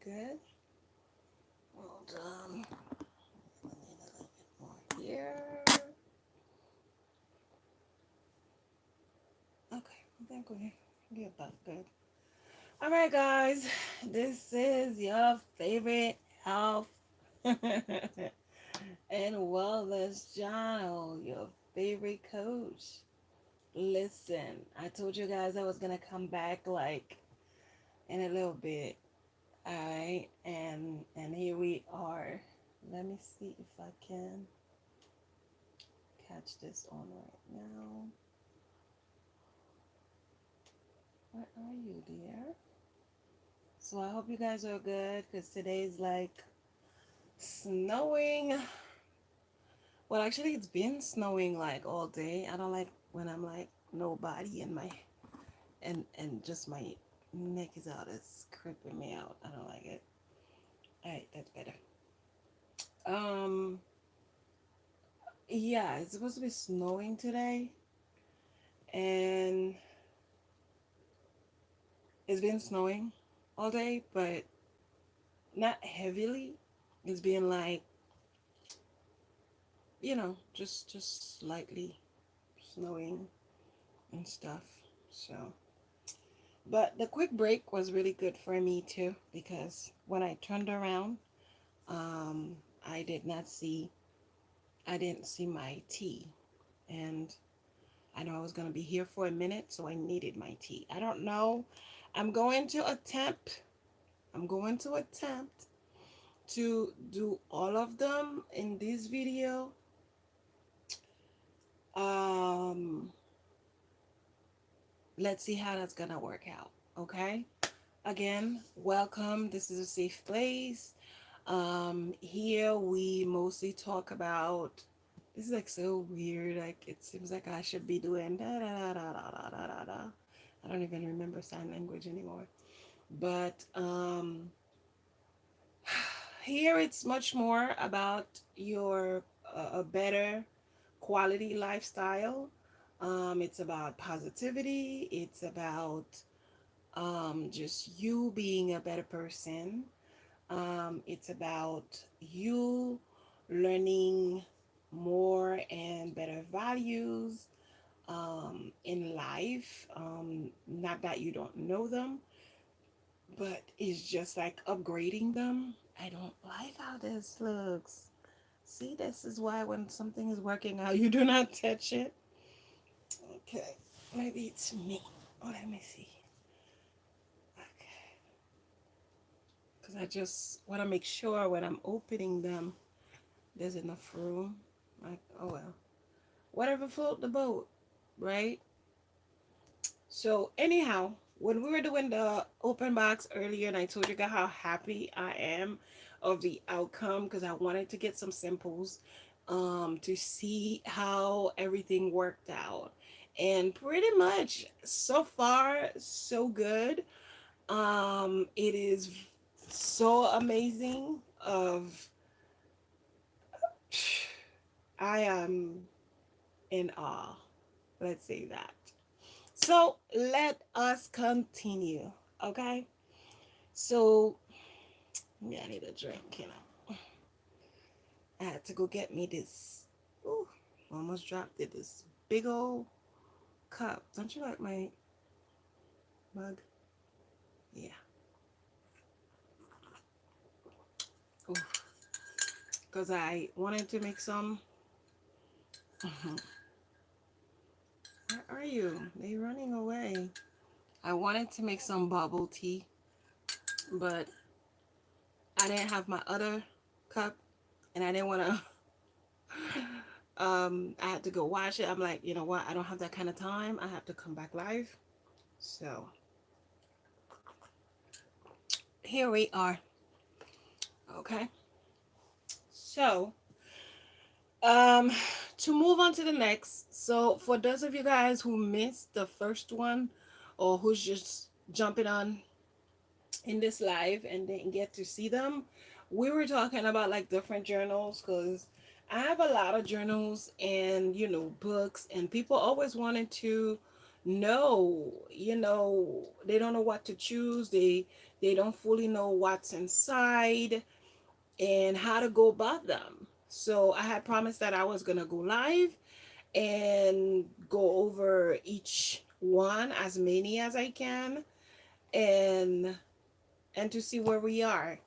good. Hold on. I need a little bit more here. Okay, I think we get that good. All right, guys. This is your favorite health and wellness channel. Your favorite coach. Listen, I told you guys I was gonna come back like in a little bit. All right, and here we are. Let me see if I can catch this on right now. Where are you, dear? So I hope you guys are good because today's like snowing. Well, actually, it's been snowing like all day. I don't like when I'm like nobody in my and just my neck is out. It's creeping me out. I don't like it. All right, that's better. Um, yeah, it's supposed to be snowing today, and it's been snowing all day, but not heavily. It's been like, just slightly snowing and stuff. So, but the quick break was really good for me too because when I turned around, um, I did not see, I didn't see my tea, and I know I was gonna be here for a minute, so I needed my tea. I don't know. I'm going to attempt. I'm going to attempt to do all of them in this video. Um, let's see how that's gonna work out. Okay. Again, welcome. This is a safe place. Here we mostly talk about. This is like so weird. Like it seems like I should be doing da da da da da da da da. I don't even remember sign language anymore. But here it's much more about your a better quality lifestyle. It's about positivity. It's about just you being a better person. It's about you learning more and better values in life. Not that you don't know them, but it's just like upgrading them. I don't like how this looks. See, this is why when something is working out, you do not touch it. Okay, maybe it's me. Oh, let me see. Okay, because I just want to make sure when I'm opening them, there's enough room. Like, oh well, whatever float the boat, right? So anyhow, when we were doing the open box earlier, and I told you guys how happy I am of the outcome because I wanted to get some samples to see how everything worked out. And pretty much so far so good. It is so amazing of I am in awe. Let's say that. So let us continue. Okay. So yeah, I need a drink, I had to go get me this. Ooh, almost dropped it. This big old cup. Don't you like my mug? Yeah. Ooh. Because I wanted to make some. Where are you? They're running away. I wanted to make some bubble tea, but I didn't have my other cup, and I didn't want to. I had to go wash it. I'm like, you know what? I don't have that kind of time. I have to come back live. So here we are. Okay. So, um, to move on to the next. So, for those of you guys who missed the first one, or who's just jumping on in this live and didn't get to see them, we were talking about like different journals because I have a lot of journals and books, and people always wanted to know, they don't know what to choose. They don't fully know what's inside and how to go about them. So I had promised that I was going to go live and go over each one, as many as I can, and to see where we are.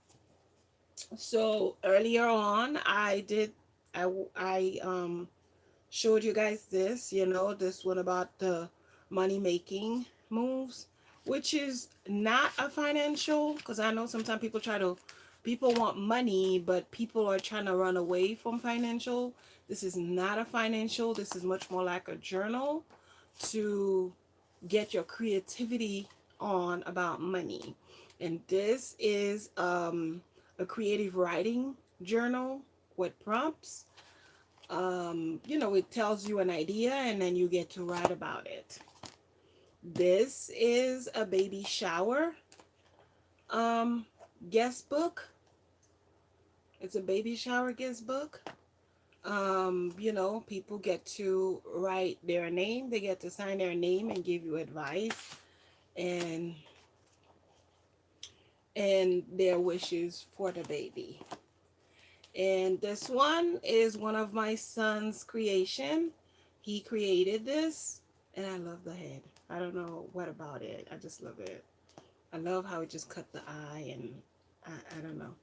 So earlier on, I showed you guys this, this one about the money making moves, which is not a financial, because I know sometimes people want money, but people are trying to run away from financial. This is not a financial. This is much more like a journal to get your creativity on about money. And this is a creative writing journal with prompts. It tells you an idea and then you get to write about it. This is a baby shower um, guest book. It's a baby shower guest book. People get to write their name, they get to sign their name and give you advice and their wishes for the baby. And this one is one of my son's creation. He created this, and I love the head. I don't know what about it. I just love it. I love how it just cut the eye, and I don't know.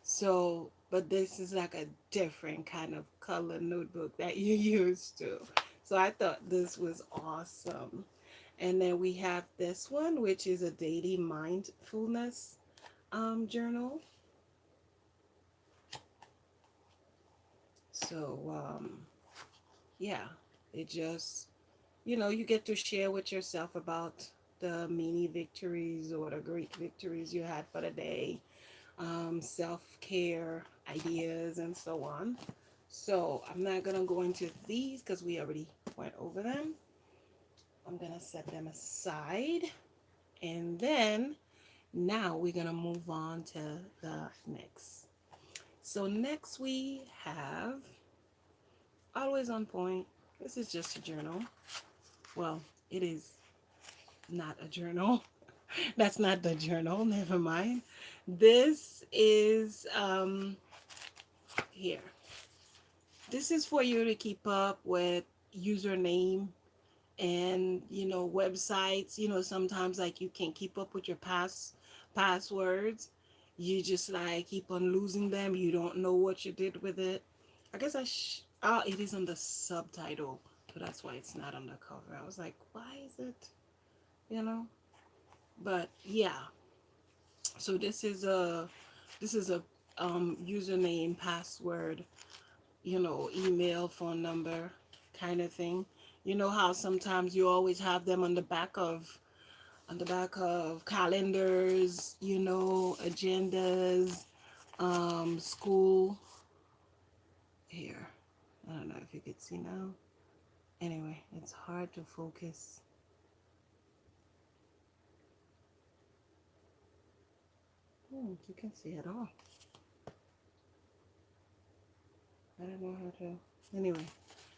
So, but this is like a different kind of color notebook that you used to. So I thought this was awesome. And then we have this one, which is a daily mindfulness journal. So, yeah, it just, you get to share with yourself about the mini victories or the great victories you had for the day, self-care ideas, and so on. So I'm not going to go into these because we already went over them. I'm going to set them aside. And then now we're going to move on to the next. So next we have Always on Point. This is just a journal. Well, it is not a journal. That's not the journal. Never mind. This is here. This is for you to keep up with username and websites. Sometimes like you can keep up with your passwords. You just like keep on losing them. You don't know what you did with it. I guess it is on the subtitle, so that's why it's not on the cover. I was like, why is it, you know? But yeah. So this is a username, password, email, phone number kind of thing. You know how sometimes you always have them on the back of calendars, agendas, school. Here, I don't know if you could see now. Anyway, it's hard to focus. You can see it all. I don't know how to. Anyway,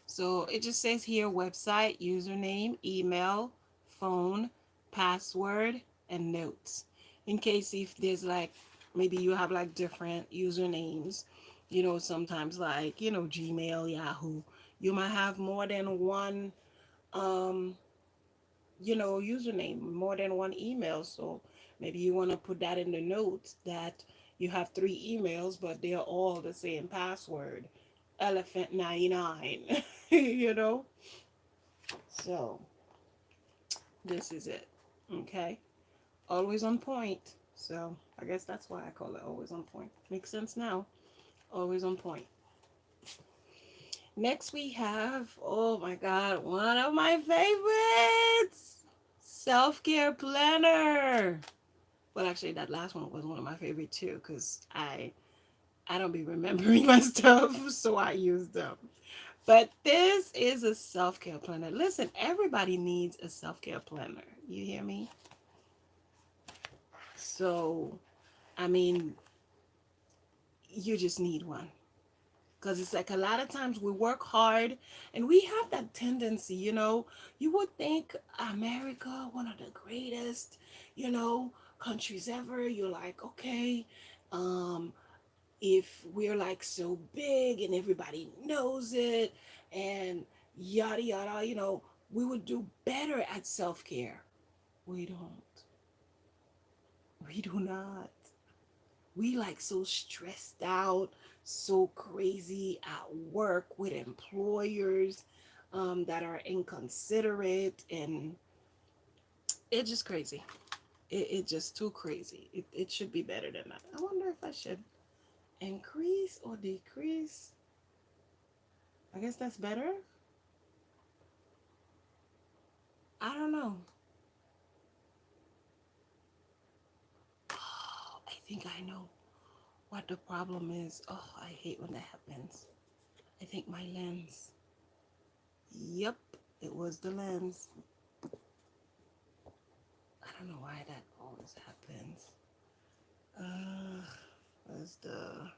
so it just says here website, username, email, phone, password, and notes. In case if there's like, maybe you have like different usernames, sometimes like, Gmail, Yahoo, you might have more than one, um, username, more than one email. So maybe you want to put that in the notes that you have 3 emails, but they're all the same password. Elephant 99, you know? So this is it. Okay. Always on point. So I guess that's why I call it always on point. Makes sense now. Always on point. Next we have, oh my God, one of my favorites. Self-care planner. Well, actually, that last one was one of my favorite too, because I don't be remembering my stuff, so I use them. But this is a self-care planner. Listen, everybody needs a self-care planner. You hear me? So, I mean, you just need one. Because it's like a lot of times we work hard and we have that tendency, you would think America, one of the greatest, countries ever. You're like, okay, um, if we're like so big and everybody knows it and yada yada, we would do better at self care. We don't. We do not. We like so stressed out, so crazy at work with employers that are inconsiderate, and it's just crazy. It's just too crazy. It should be better than that. I wonder if I should increase or decrease. I guess that's better. I don't know. Oh, I think I know what the problem is. Oh, I hate when that happens. I think my lens. Yep, it was the lens. I don't know why that always happens. Where's the...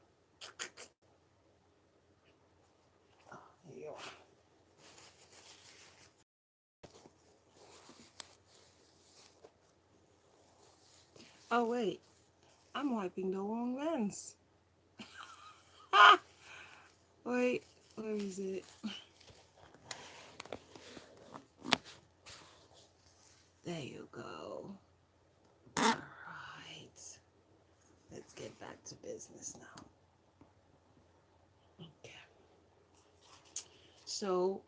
Oh, here you are. Oh, wait. I'm wiping the wrong lens. Ah! Wait, where is it? There you go. All right. Let's get back to business now. Okay. So,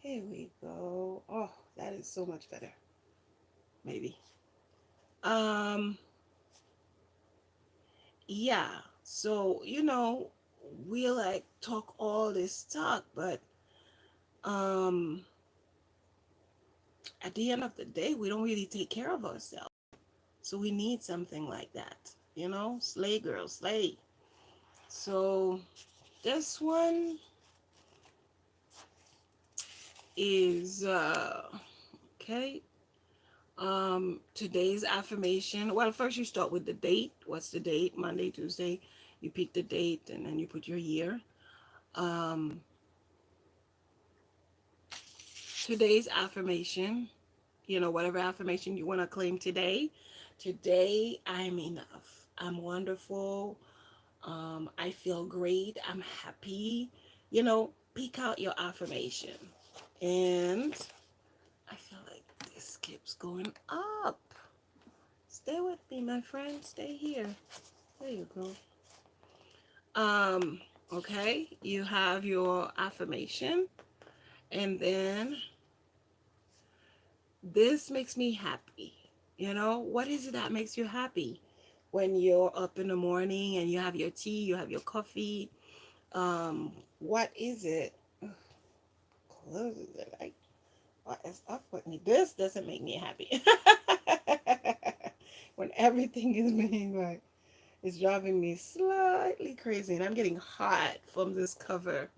here we go. Oh, that is so much better. Maybe. Um, yeah. So, we like talk all this talk, but um at the end of the day, we don't really take care of ourselves. So we need something like that. Slay girl, slay. So this one is okay. Today's affirmation. Well, first you start with the date. What's the date? Monday, Tuesday. You pick the date and then you put your year. Um, Today's affirmation, whatever affirmation you want to claim today. Today, I'm enough. I'm wonderful. I feel great. I'm happy. Pick out your affirmation. And I feel like this keeps going up. Stay with me, my friend. Stay here. There you go. Um, okay, you have your affirmation, and then this makes me happy. What is it that makes you happy? When you're up in the morning and you have your tea, you have your coffee. What is it? Closes it. Like, what is up with me? This doesn't make me happy. When everything is being like, it's driving me slightly crazy, and I'm getting hot from this cover.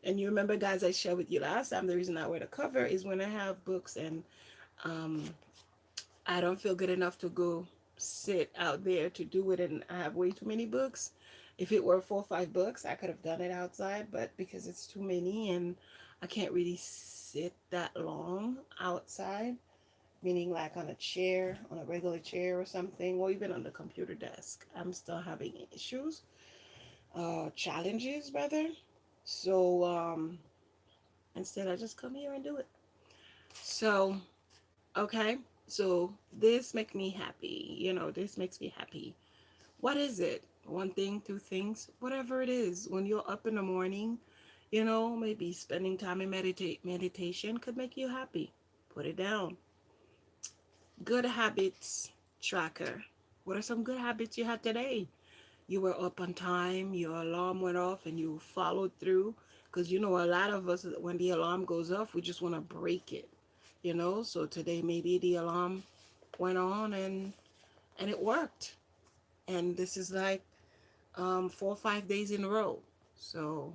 And you remember, guys, I shared with you last time, the reason I wear the cover is when I have books and um, I don't feel good enough to go sit out there to do it, and I have way too many books. If it were 4 or 5 books, I could have done it outside, but because it's too many and I can't really sit that long outside, meaning like on a chair, on a regular chair or something, or even on the computer desk, I'm still having issues, challenges rather. So instead, I just come here and do it. So, okay. So this makes me happy. This makes me happy. What is it? One thing, two things, whatever it is. When you're up in the morning, maybe spending time in meditation could make you happy. Put it down. Good habits tracker. What are some good habits you had today? You were up on time, your alarm went off, and you followed through. Because a lot of us, when the alarm goes off, we just want to break it. So today maybe the alarm went on and it worked. And this is like 4 or 5 days in a row. So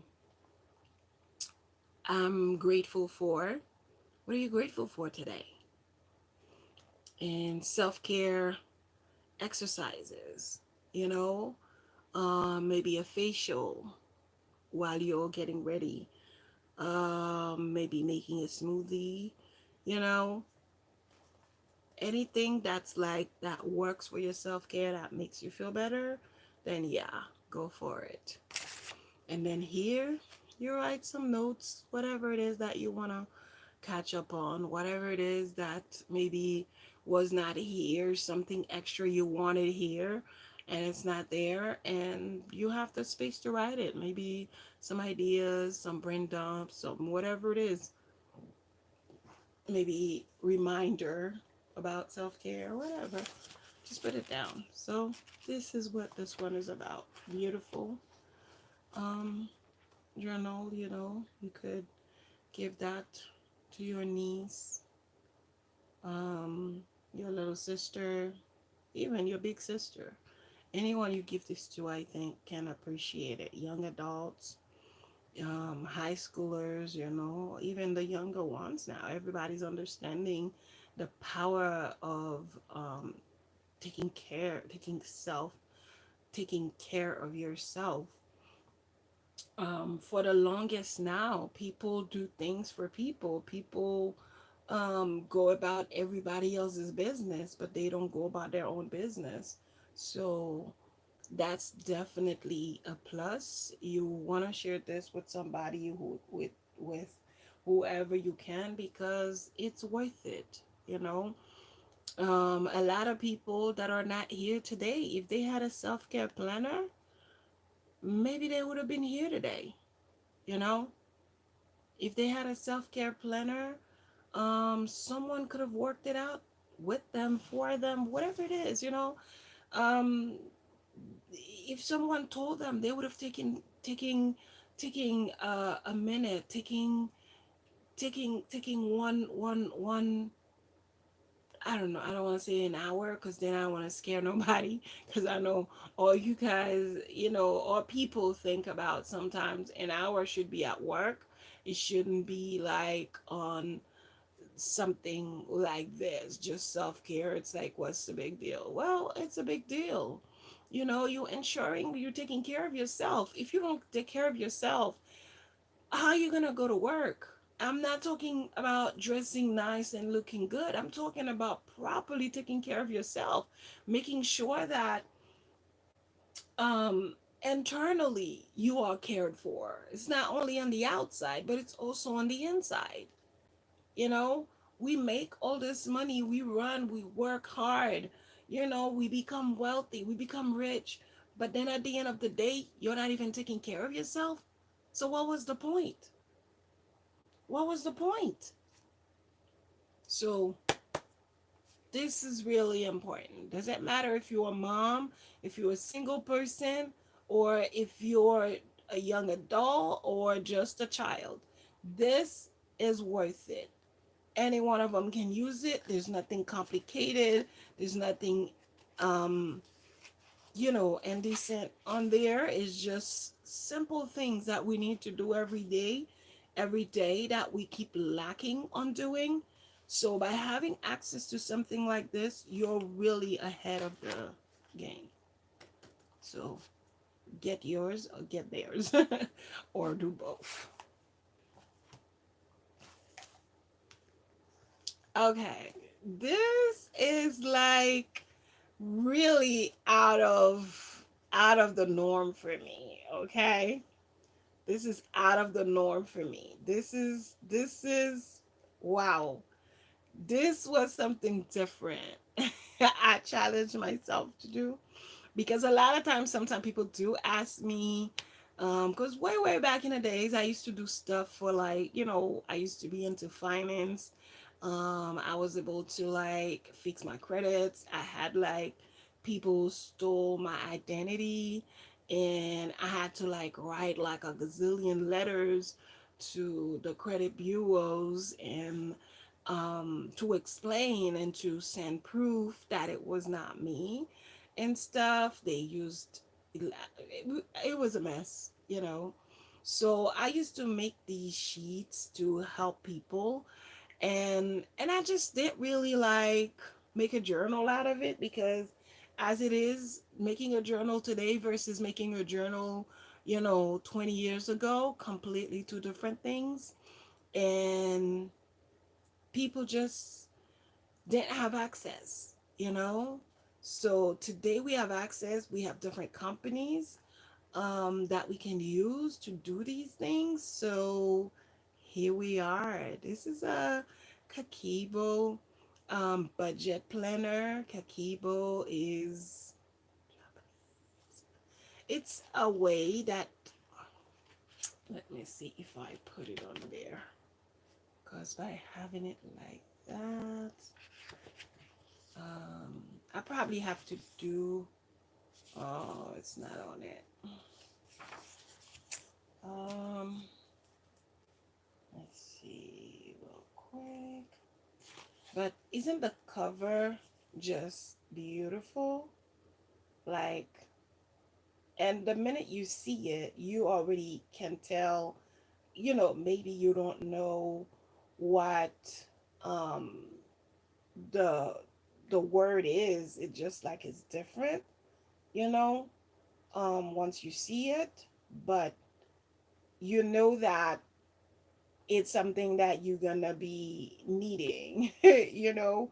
I'm grateful for. What are you grateful for today? And self-care exercises, you know, maybe a facial while you're getting ready, maybe making a smoothie, you know, anything that's like that works for your self-care, that makes you feel better, then yeah, go for it. And then here, you write some notes, whatever it is that you want to catch up on, whatever it is that maybe was not here, something extra you wanted here and it's not there, and you have the space to write it. Maybe some ideas, some brain dumps, some whatever it is, maybe reminder about self-care or whatever. Just put it down. So this is what this one is about. Beautiful. Um, journal, you could give that to your niece, um, your little sister, even your big sister. Anyone you give this to, I think, can appreciate it. Young adults, high schoolers, even the younger ones now. Everybody's understanding the power of taking care, taking care of yourself. For the longest now, people do things for people. People go about everybody else's business, but they don't go about their own business. So that's definitely a plus. You want to share this with somebody with whoever you can, because it's worth it. A lot of people that are not here today, if they had a self-care planner, maybe they would have been here today. You know, if they had a self-care planner, someone could have worked it out with them, for them, whatever it is. Um, if someone told them, they would have taking a minute, taking one. I don't know. I don't want to say an hour, because then I don't want to scare nobody. Because I know all you guys, all people think about sometimes an hour should be at work. It shouldn't be like on something like this, just self-care. It's like, what's the big deal? Well, it's a big deal. You ensuring you're taking care of yourself. If you don't take care of yourself, how are you gonna go to work? I'm not talking about dressing nice and looking good. I'm talking about properly taking care of yourself, making sure that internally you are cared for. It's not only on the outside, but it's also on the inside. you know we make all this money, we run, we work hard, we become wealthy, we become rich, but then at the end of the day, you're not even taking care of yourself. So what was the point? What was the point? So this is really important. Doesn't matter if you're a mom, if you're a single person, or if you're a young adult or just a child. This is worth it. Any one of them can use it. There's nothing complicated. There's nothing, um, indecent on there. It's just simple things that we need to do every day that we keep lacking on doing. So by having access to something like this, you're really ahead of the game. So get yours or get theirs, or do both. Okay, this is like really out of the norm for me. Okay, this is out of the norm for me. This is wow. This was something different. I challenged myself to do, because a lot of times, sometimes people do ask me, because way back in the days, I used to do stuff for, like, I used to be into finance. I was able to, like, fix my credits. I had, like, people stole my identity, and I had to, like, write like a gazillion letters to the credit bureaus, and to explain and to send proof that it was not me and stuff. They used it was a mess. So I used to make these sheets to help people, and I just didn't really like make a journal out of it, because as it is, making a journal today versus making a journal 20 years ago, completely two different things. And people just didn't have access, you know? So today we have access, we have different companies that we can use to do these things. So here we are. This is a Kakibo budget planner. Kakibo is, it's a way that, let me see if I put it on there. Because by having it like that, I probably have to do, oh, it's not on it. Um, let's see real quick. But isn't the cover just beautiful? Like, and the minute you see it, you already can tell, maybe you don't know what um the the word is. It just like it's different, you know, once you see it, but you know that it's something that you're gonna be needing, you know.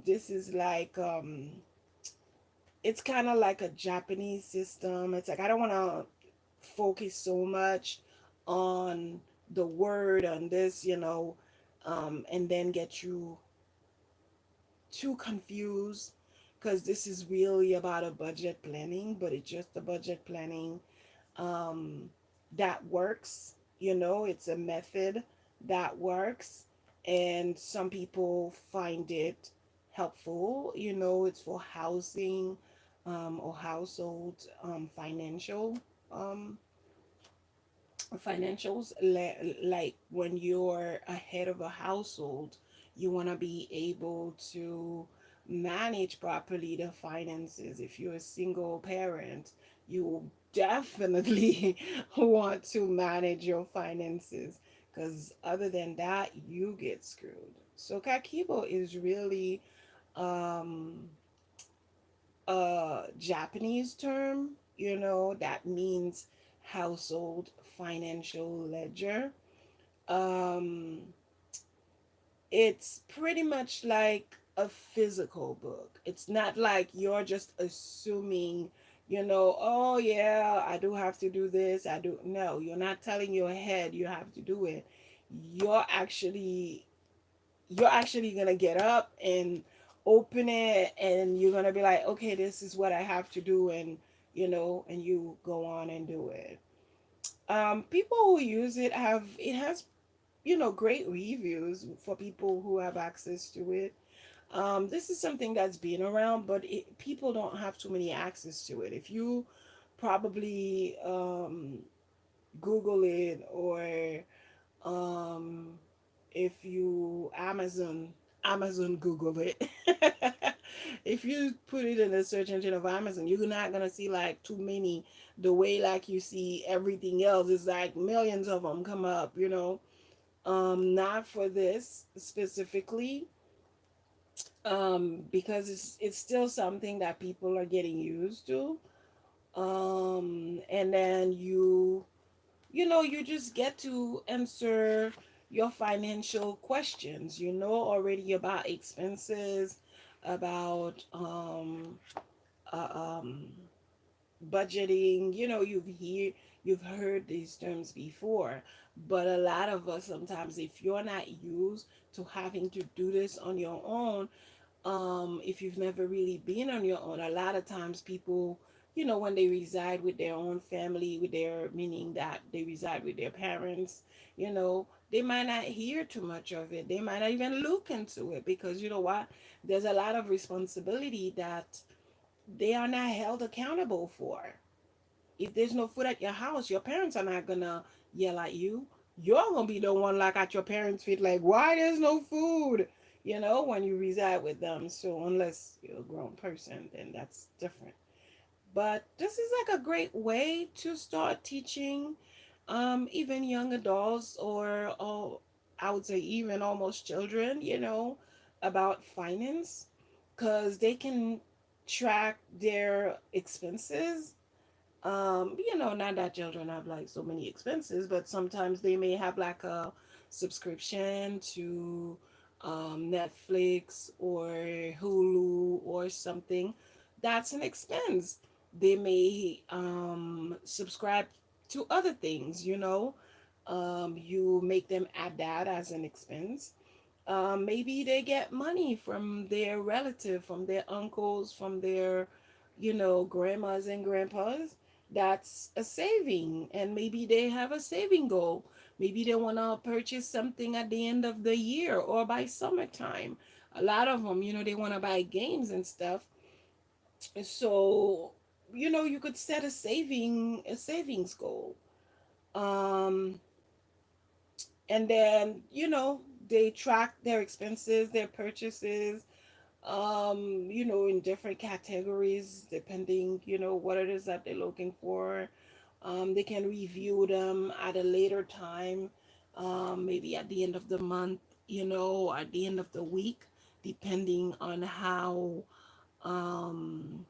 This is like it's kind of like a Japanese system. It's like I don't want to focus so much on the word on this, and then get you too confused, because this is really about a budget planning, but it's just a budget planning um, that works. It's a method that works, and some people find it helpful. It's for housing or household um, financials. Like when you're a head of a household, you want to be able to manage properly the finances. If you're a single parent, you definitely want to manage your finances, because other than that you get screwed. So kakibo is really um a Japanese term, that means household financial ledger. Um, it's pretty much like a physical book. It's not like you're just assuming, oh yeah, I do have to do this. I do. No, you're not telling your head you have to do it. You're actually you're actually gonna get up and open it, and you're gonna be like, okay, this is what I have to do, and and you go on and do it. People who use it has great reviews for people who have access to it. This is something that's been around, but people don't have too many access to it. If you probably Google it, or um if you Amazon Google it, if you put it in the search engine of Amazon, you're not gonna see like too many, the way like you see everything else. It's like millions of them come up, not for this specifically, because it's still something that people are getting used to. And then you just get to answer your financial questions, already about expenses, about uh, um, budgeting. You've heard these terms before, but a lot of us sometimes, if you're not used to having to do this on your own, if you've never really been on your own, a lot of times people, when they reside with their own family, with their, meaning that they reside with their parents, they might not hear too much of it. They might not even look into it, because you know what? There's a lot of responsibility that they are not held accountable for. If there's no food at your house, your parents are not gonna yell at you. You're gonna be the one like at your parents' feet, like, why there's no food? When you reside with them. So unless you're a grown person, then that's different. But this is like a great way to start teaching even young adults, or I would say even almost children, about finance, because they can track their expenses. Not that children have like so many expenses, but sometimes they may have like a subscription to Netflix or Hulu or something, that's an expense. They may subscribe to other things, you know. You make them add that as an expense. Maybe they get money from their relative, from their uncles, from their, grandmas and grandpas. That's a saving. And maybe they have a saving goal. Maybe they want to purchase something at the end of the year or by summertime. A lot of them, they want to buy games and stuff. So, you could set a savings goal. Um, and then, they track their expenses, their purchases, in different categories, depending, what it is that they're looking for. They can review them at a later time, maybe at the end of the month, at the end of the week, depending on um,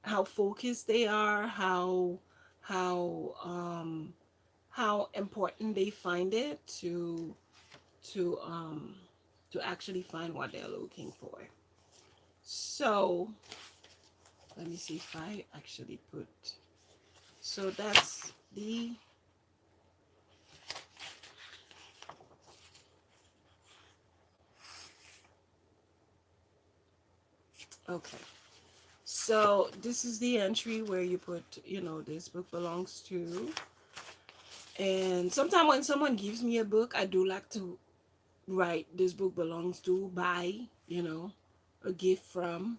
how focused they are, how how important they find it to um, to actually find what they're looking for. So let me see if I actually put. So that's the okay. So this is the entry where you put, this book belongs to. And sometimes when someone gives me a book, I do like to write this book belongs to by, a gift from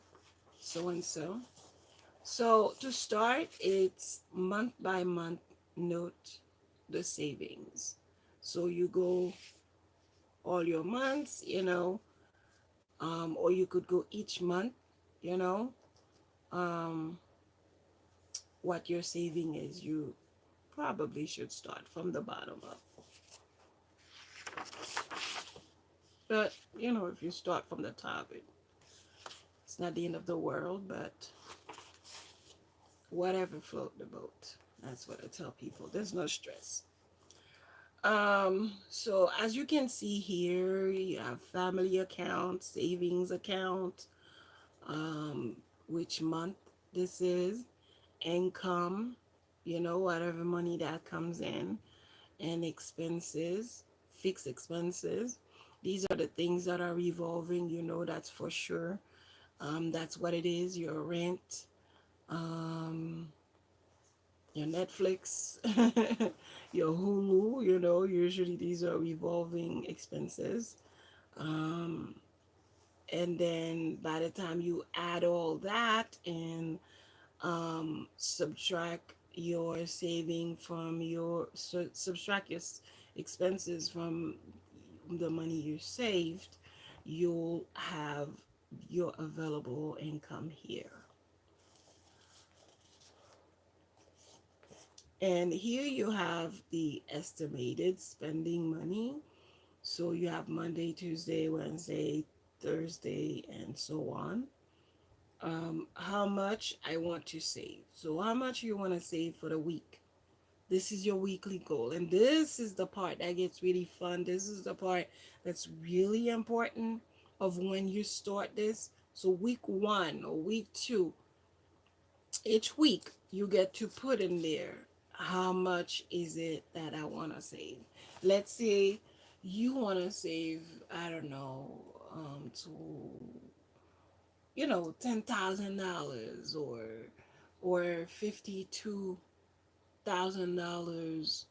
so and so. So to start, it's month by month note the savings. So you go all your months, or you could go each month, you know, um, what your saving is. You probably should start from the bottom up. But, if you start from the top, it's not the end of the world, but whatever float the boat. That's what I tell people. There's no stress. So as you can see here, you have family account, savings account, um, which month this is, income, whatever money that comes in, and expenses, fixed expenses. These are the things that are revolving, that's for sure. That's what it is, your rent, um, your Netflix, your Hulu, usually these are revolving expenses. Um, and then by the time you add all that and subtract your saving from subtract your expenses from the money you saved, you'll have your available income here. And here you have the estimated spending money. So you have Monday, Tuesday, Wednesday, Thursday, and so on. How much I want to save. So how much you want to save for the week. This is your weekly goal. And this is the part that gets really fun. This is the part that's really important of when you start this. So week 1 or week 2, each week you get to put in there how much is it that I want to save. Let's say you want to save, I don't know, to $10,000 or $52,000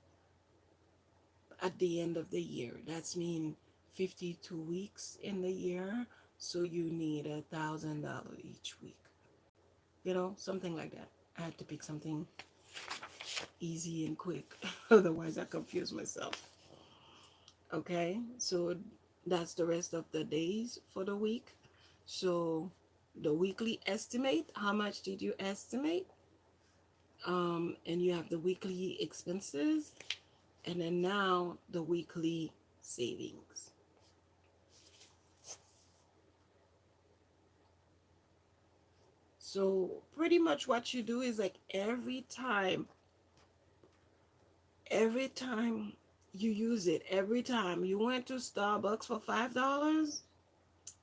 at the end of the year. That's mean 52 weeks in the year, so you need $1,000 each week. Something like that. I had to pick something easy and quick, otherwise I confuse myself. Okay, so that's the rest of the days for the week. So the weekly estimate, how much did you estimate? And you have the weekly expenses, and then now the weekly savings. So pretty much what you do is like every time You use it every time. You went to Starbucks for $5,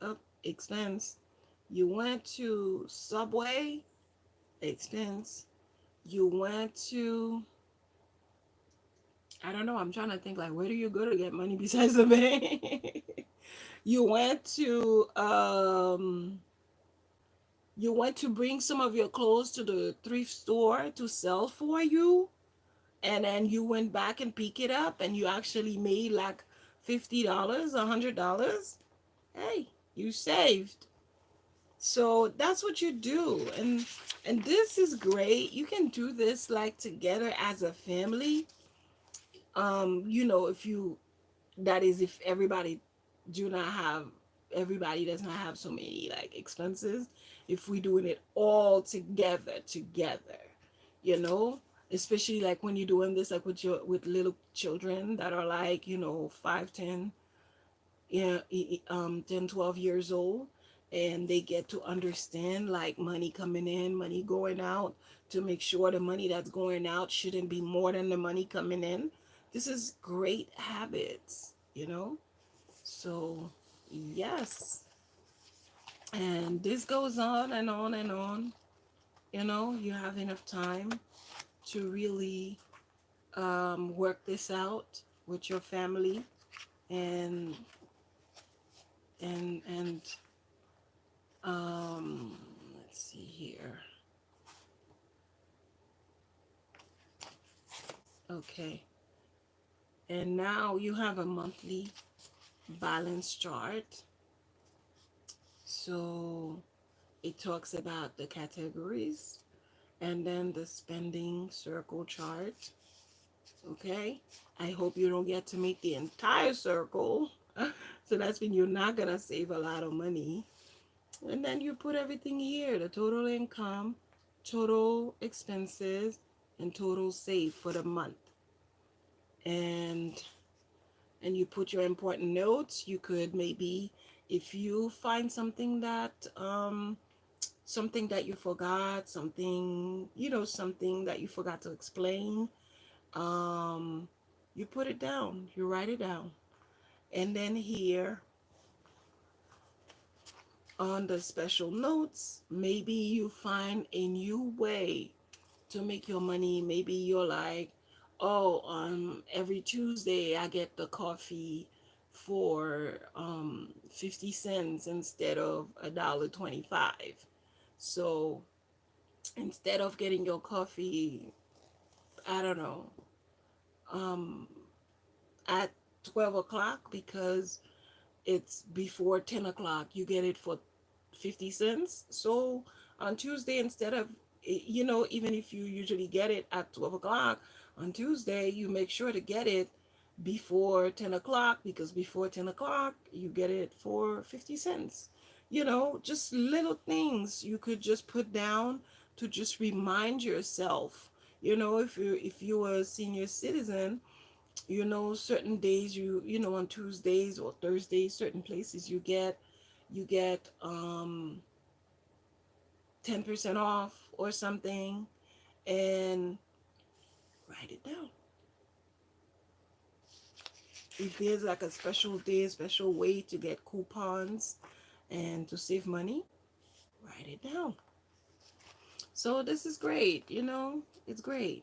up expense. You went to Subway, expense. You went to, I don't know, I'm trying to think, like, where do you go to get money besides the bank? You went to you went to bring some of your clothes to the thrift store to sell for you, and then you went back and pick it up, and you actually made like $50, $100. Hey, you saved. So that's what you do. And this is great. You can do this like together as a family. You know, if you, that is if everybody do not have, everybody does not have so many like expenses. If we doing it all together, you know, especially like when you're doing this like with your, with little children that are like, you know, 5, 10, yeah, 10, 12 years old, and they get to understand like money coming in, money going out, to make sure the money that's going out shouldn't be more than the money coming in. This is great habits, you know. So yes, and this goes on and on and on. You know, you have enough time to really work this out with your family, and and let's see here. Okay. And now you have a monthly balance chart. So it talks about the categories and then the spending circle chart. Okay. I hope you don't get to make the entire circle. So that's when you're not going to save a lot of money. And then you put everything here, the total income, total expenses, and total save for the month. And you put your important notes. You could maybe, if you find something that you forgot, something, you know, something that you forgot to explain, um you put it down, you write it down. And then here on the special notes, maybe you find a new way to make your money. Maybe you're like, oh, every Tuesday I get the coffee for 50 cents instead of $1.25. So instead of getting your coffee, I don't know, um at 12 o'clock, because it's before 10 o'clock, you get it for 50 cents. So on Tuesday, instead of, you know, even if you usually get it at 12 o'clock, on Tuesday, you make sure to get it before 10 o'clock, because before 10 o'clock, you get it for 50 cents. You know, just little things you could just put down to just remind yourself. You know, if you were a senior citizen, you know, certain days, you know, on Tuesdays or Thursdays, certain places you get 10% off or something, and write it down. If there's like a special day, special way to get coupons and to save money, write it down. So this is great, you know, it's great.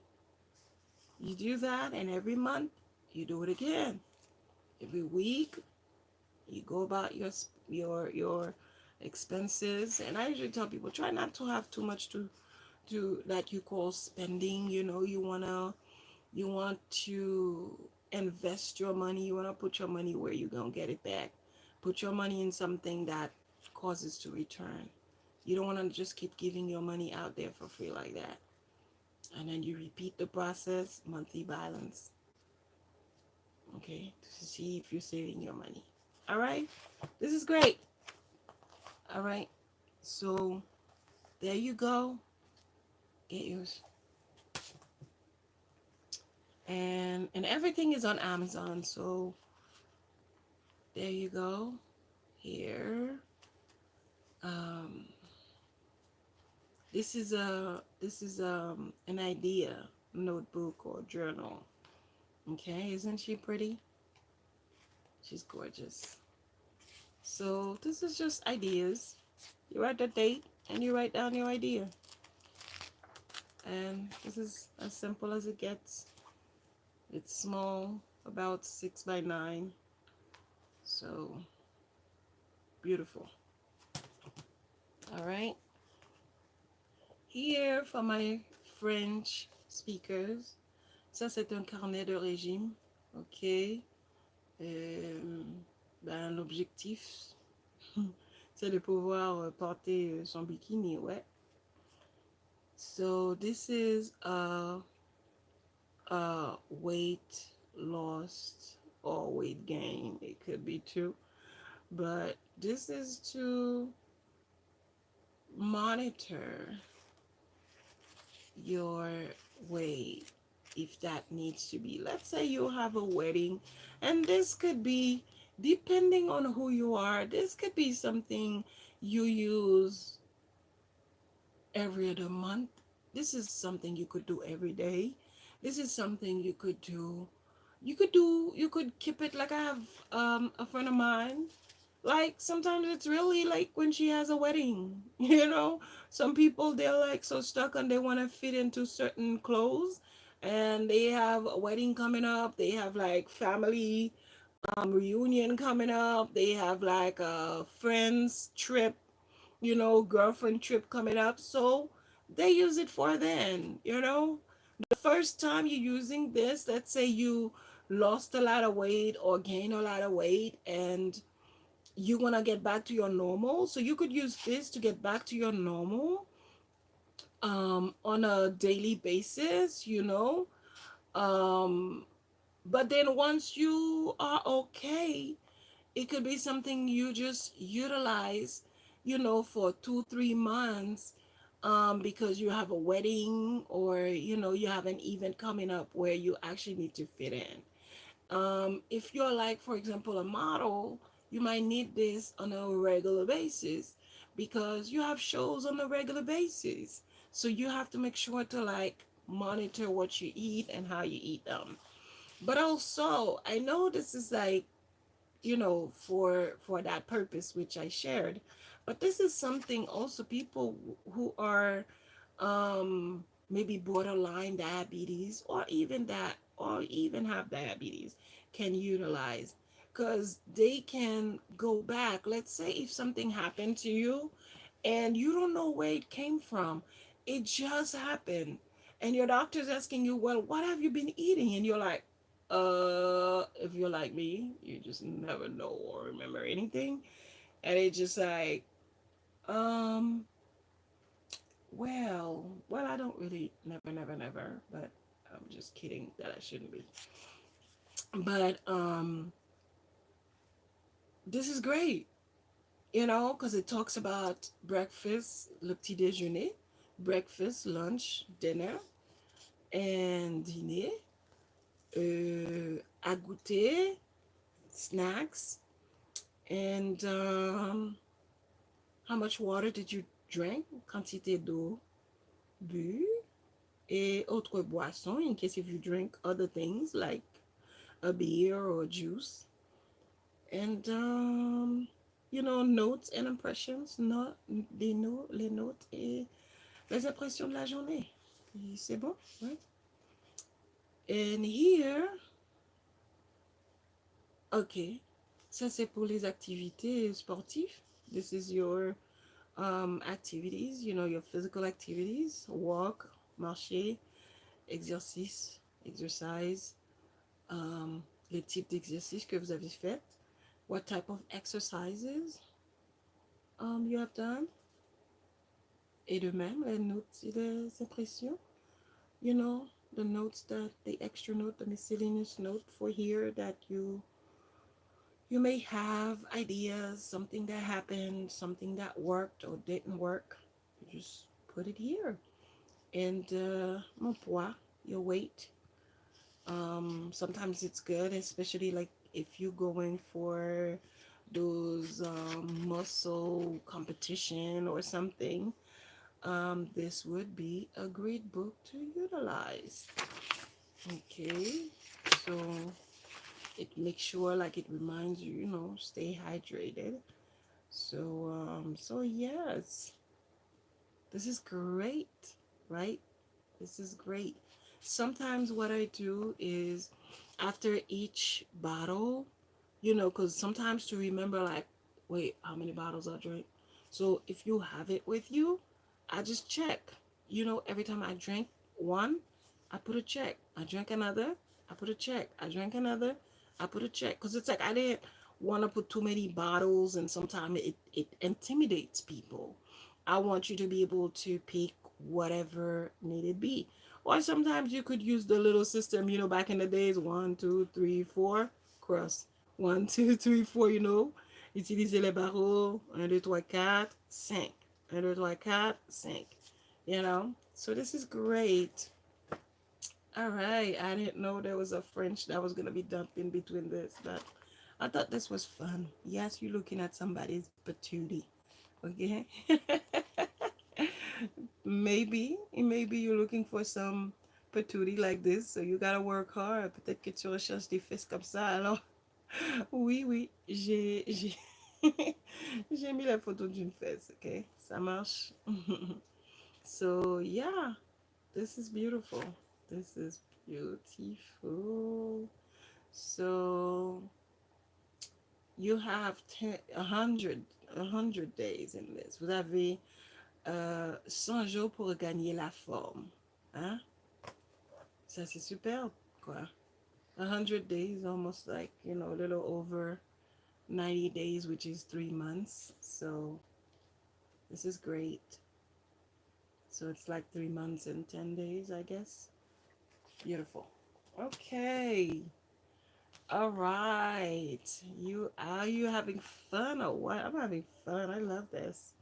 You do that, and every month you do it again. Every week you go about your expenses. And I usually tell people, try not to have too much to that you call spending. You know, you want to invest your money. You want to put your money where you're going to get it back. Put your money in something that causes to return. You don't want to just keep giving your money out there for free like that. And then you repeat the process, monthly balance, okay, to see if you're saving your money. All right, this is great. All right, so there you go. Get yours. And everything is on Amazon. So there you go. Here. Um, this is an idea notebook or journal. Okay, isn't she pretty? She's gorgeous. So this is just ideas. You write the date and you write down your idea. And this is as simple as it gets. It's small, about 6 by 9. So beautiful. All right. Here for my French speakers, ça c'est un carnet de régime. OK. Ben, l'objectif, c'est de pouvoir porter son bikini, ouais. So this is a weight loss or weight gain. It could be too. But this is to monitor your weight if that needs to be. Let's say you have a wedding, and this could be, depending on who you are, this could be something you use every other month. This is something you could do every day. This is something you could do. You could keep it like I have a friend of mine. Like sometimes it's really like when she has a wedding, you know? Some people they're like so stuck and they want to fit into certain clothes, and they have a wedding coming up, they have like family reunion coming up, they have like a friends trip, girlfriend trip coming up. So they use it for then, The first time you're using this, let's say you lost a lot of weight or gained a lot of weight and you want to get back to your normal. So you could use this to get back to your normal on a daily basis, Um, but then once you are okay, it could be something you just utilize, for 2, 3 months, because you have a wedding or, you have an event coming up where you actually need to fit in. If you're like, for example, a model, you might need this on a regular basis because you have shows on a regular basis. So you have to make sure to like monitor what you eat and how you eat them. But also, I know this is like, for that purpose which I shared, but this is something also people who are maybe borderline diabetes or even have diabetes can utilize, because they can go back. Let's say if something happened to you and you don't know where it came from, it just happened, and your doctor's asking you, well, what have you been eating? And you're like, if you're like me, you just never know or remember anything. And it's just like, um, well, I don't really never, but I'm just kidding that I shouldn't be. But this is great, because it talks about breakfast, le petit déjeuner, breakfast, lunch, dinner, and dîner, à goûter, snacks, and how much water did you drink, quantité d'eau bu, et autres boissons, in case if you drink other things like a beer or juice, and notes and impressions, les notes et les impressions de la journée. Et c'est bon, right? And here, okay, ça c'est pour les activités sportives. This is your activities, your physical activities, walk, marcher, exercise, les types d'exercices que vous avez fait, what type of exercises you have done, et de même les notes et les impressions, the notes, the extra note, the miscellaneous note for here that you may have ideas, something that happened, something that worked or didn't work. You just put it here. And mon poids, your weight. Sometimes it's good, especially like if you're going for those muscle competition or something. This would be a great book to utilize. Okay, So it makes sure, like, it reminds you, stay hydrated. So yes, this is great, right? This is great. Sometimes what I do is after each bottle, because sometimes to remember, like, wait, how many bottles I drink. So if you have it with you, I just check. Every time I drink one, I put a check. I drink another, I put a check. I drink another, I put a check. Because it's like I didn't want to put too many bottles, and sometimes it intimidates people. I want you to be able to pick whatever needed be. Or sometimes you could use the little system, back in the days, 1, 2, 3, 4, cross. 1, 2, 3, 4, Utiliser les barreaux. 1, 2, 3, 4, 5. 1, 2, 3, 4, 5. So this is great. All right. I didn't know there was a French that was going to be dumped in between this, but I thought this was fun. Yes, you're looking at somebody's patootie. Okay. Maybe you're looking for some patootie like this, so you gotta work hard. Peut-être que tu recherches des fesses comme ça. Alors, oui, oui, j'ai mis la photo d'une fesse, ok? Ça marche. So, yeah, this is beautiful. This is beautiful. So, you have 100 days in this. Vous avez 100 jours pour gagner la forme. Hein? Ça, c'est superbe, quoi. 100 days, almost like, a little over 90 days, which is 3 months. So this is great. So it's like 3 months and 10 days, I guess. Beautiful. Okay. All right. Are you having fun or what? I'm having fun. I love this.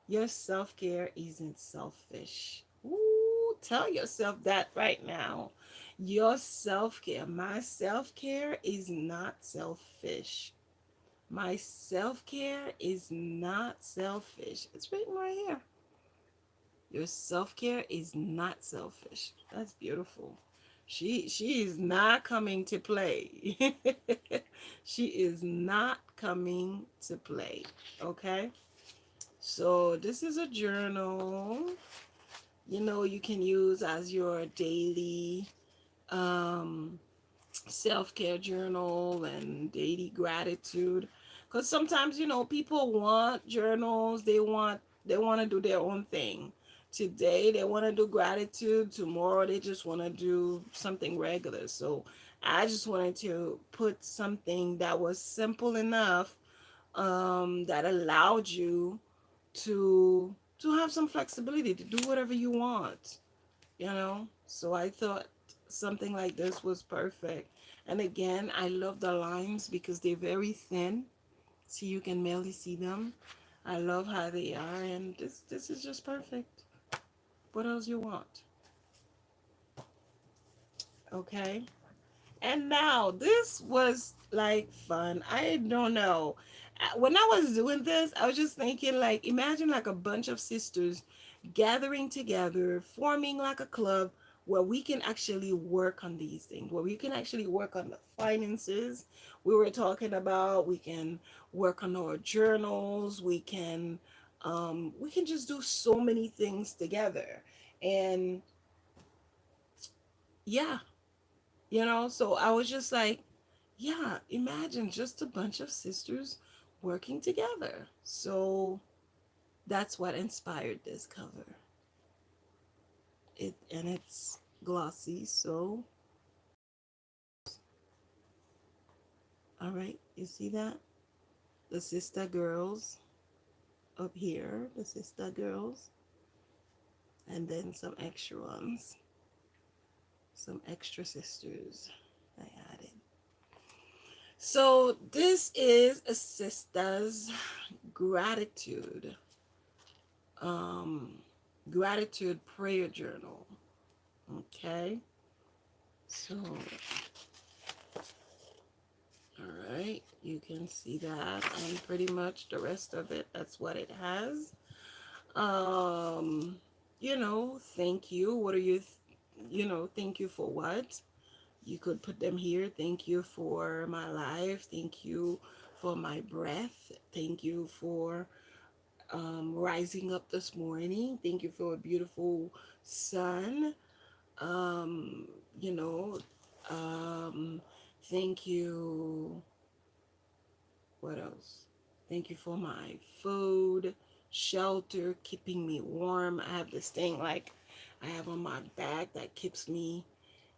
Your self-care isn't selfish. Ooh, tell yourself that right now. Your self-care, my self-care is not selfish. My self-care is not selfish. It's written right here. Your self-care is not selfish. That's beautiful. She is not coming to play. She is not coming to play. Okay? So this is a journal. You can use as your daily um self-care journal and daily gratitude, because sometimes people want journals. They want to do their own thing. Today they want to do gratitude, tomorrow they just want to do something regular. So I just wanted to put something that was simple enough, that allowed you to have some flexibility to do whatever you want. So I thought something like this was perfect. And again, I love the lines because they're very thin, so you can barely see them. I love how they are, and this is just perfect. What else you want? Okay. And now this was like fun. I don't know. When I was doing this, I was just thinking, like, imagine like a bunch of sisters gathering together, forming like a club where we can actually work on these things, where we can actually work on the finances we were talking about. We can work on our journals. We can just do so many things together. And yeah, so I was just like, yeah, imagine just a bunch of sisters working together. So that's what inspired this cover. It's glossy, so all right, you see that? The sister girls up here, the sister girls, and then some extra ones, some extra sisters I added. So this is a sister's gratitude, um, gratitude prayer journal. Okay, so all right, you can see that, and pretty much the rest of it. That's what it has. Thank you. What are you? Thank you for what? You could put them here. Thank you for my life. Thank you for my breath. Thank you for rising up this morning. Thank you for a beautiful sun. Um, you know, um, thank you. What else? Thank you for my food, shelter, keeping me warm. I have this thing like I have on my back that keeps me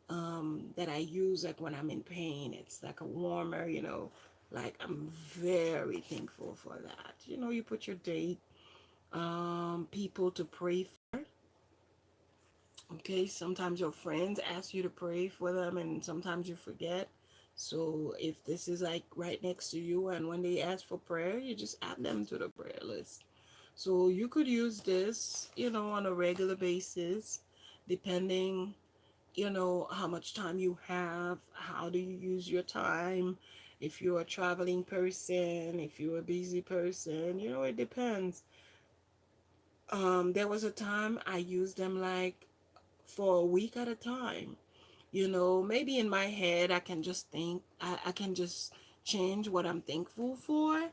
that I use like when I'm in pain. It's like a warmer, like I'm very thankful for that. You put your date, people to pray for. Okay, sometimes your friends ask you to pray for them and sometimes you forget. So if this is like right next to you and when they ask for prayer, you just add them to the prayer list. So you could use this, on a regular basis, depending how much time you have, how do you use your time, if you're a traveling person, if you're a busy person, it depends. There was a time I used them like for a week at a time. Maybe in my head I can just think, I can just change what I'm thankful for.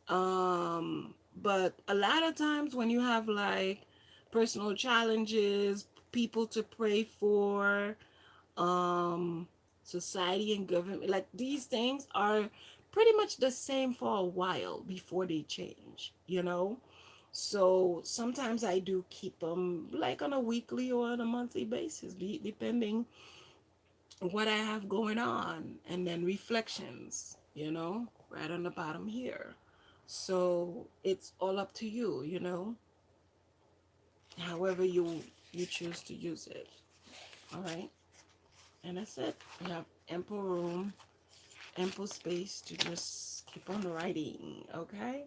But a lot of times when you have like personal challenges, people to pray for, um society and government, like these things are pretty much the same for a while before they change. So sometimes I do keep them like on a weekly or on a monthly basis, depending what I have going on, and then reflections, right on the bottom here. So it's all up to you, however you choose to use it. All right. And that's it. You have ample room, ample space to just keep on writing, okay?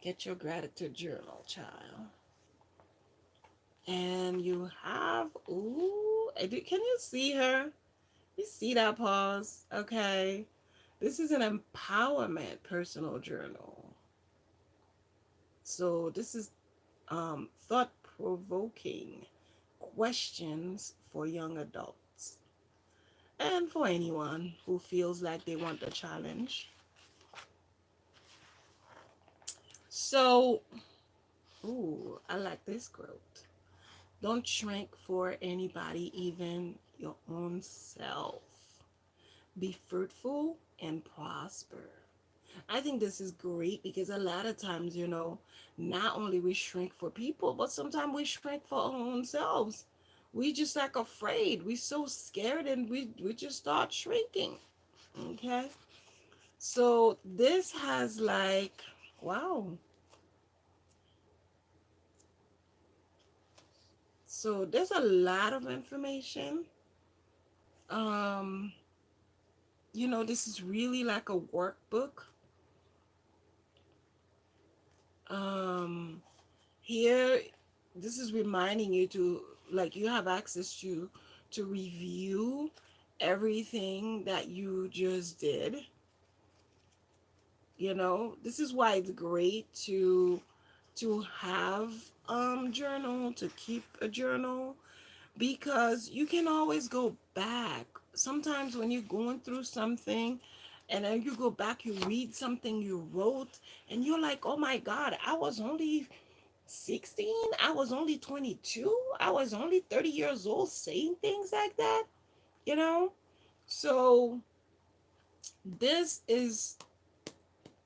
Get your gratitude journal, child. And you have, ooh, can you see her? You see that pause? Okay. This is an empowerment personal journal. So this is thought provoking questions for young adults and for anyone who feels like they want a challenge. So, ooh, I like this quote. Don't shrink for anybody, even your own self. Be fruitful and prosper. I think this is great because a lot of times, not only we shrink for people, but sometimes we shrink for our own selves. We just like afraid. We so scared and we just start shrinking. Okay? So this has like, wow. So there's a lot of information. Um, this is really like a workbook. Um, Here, this is reminding you to, like, you have access to review everything that you just did. This is why it's great to have journal, to keep a journal, because you can always go back. Sometimes when you're going through something and then you go back, you read something you wrote, and you're like, oh my God, I was only 16, I was only 22, I was only 30 years old saying things like that, you know? So this is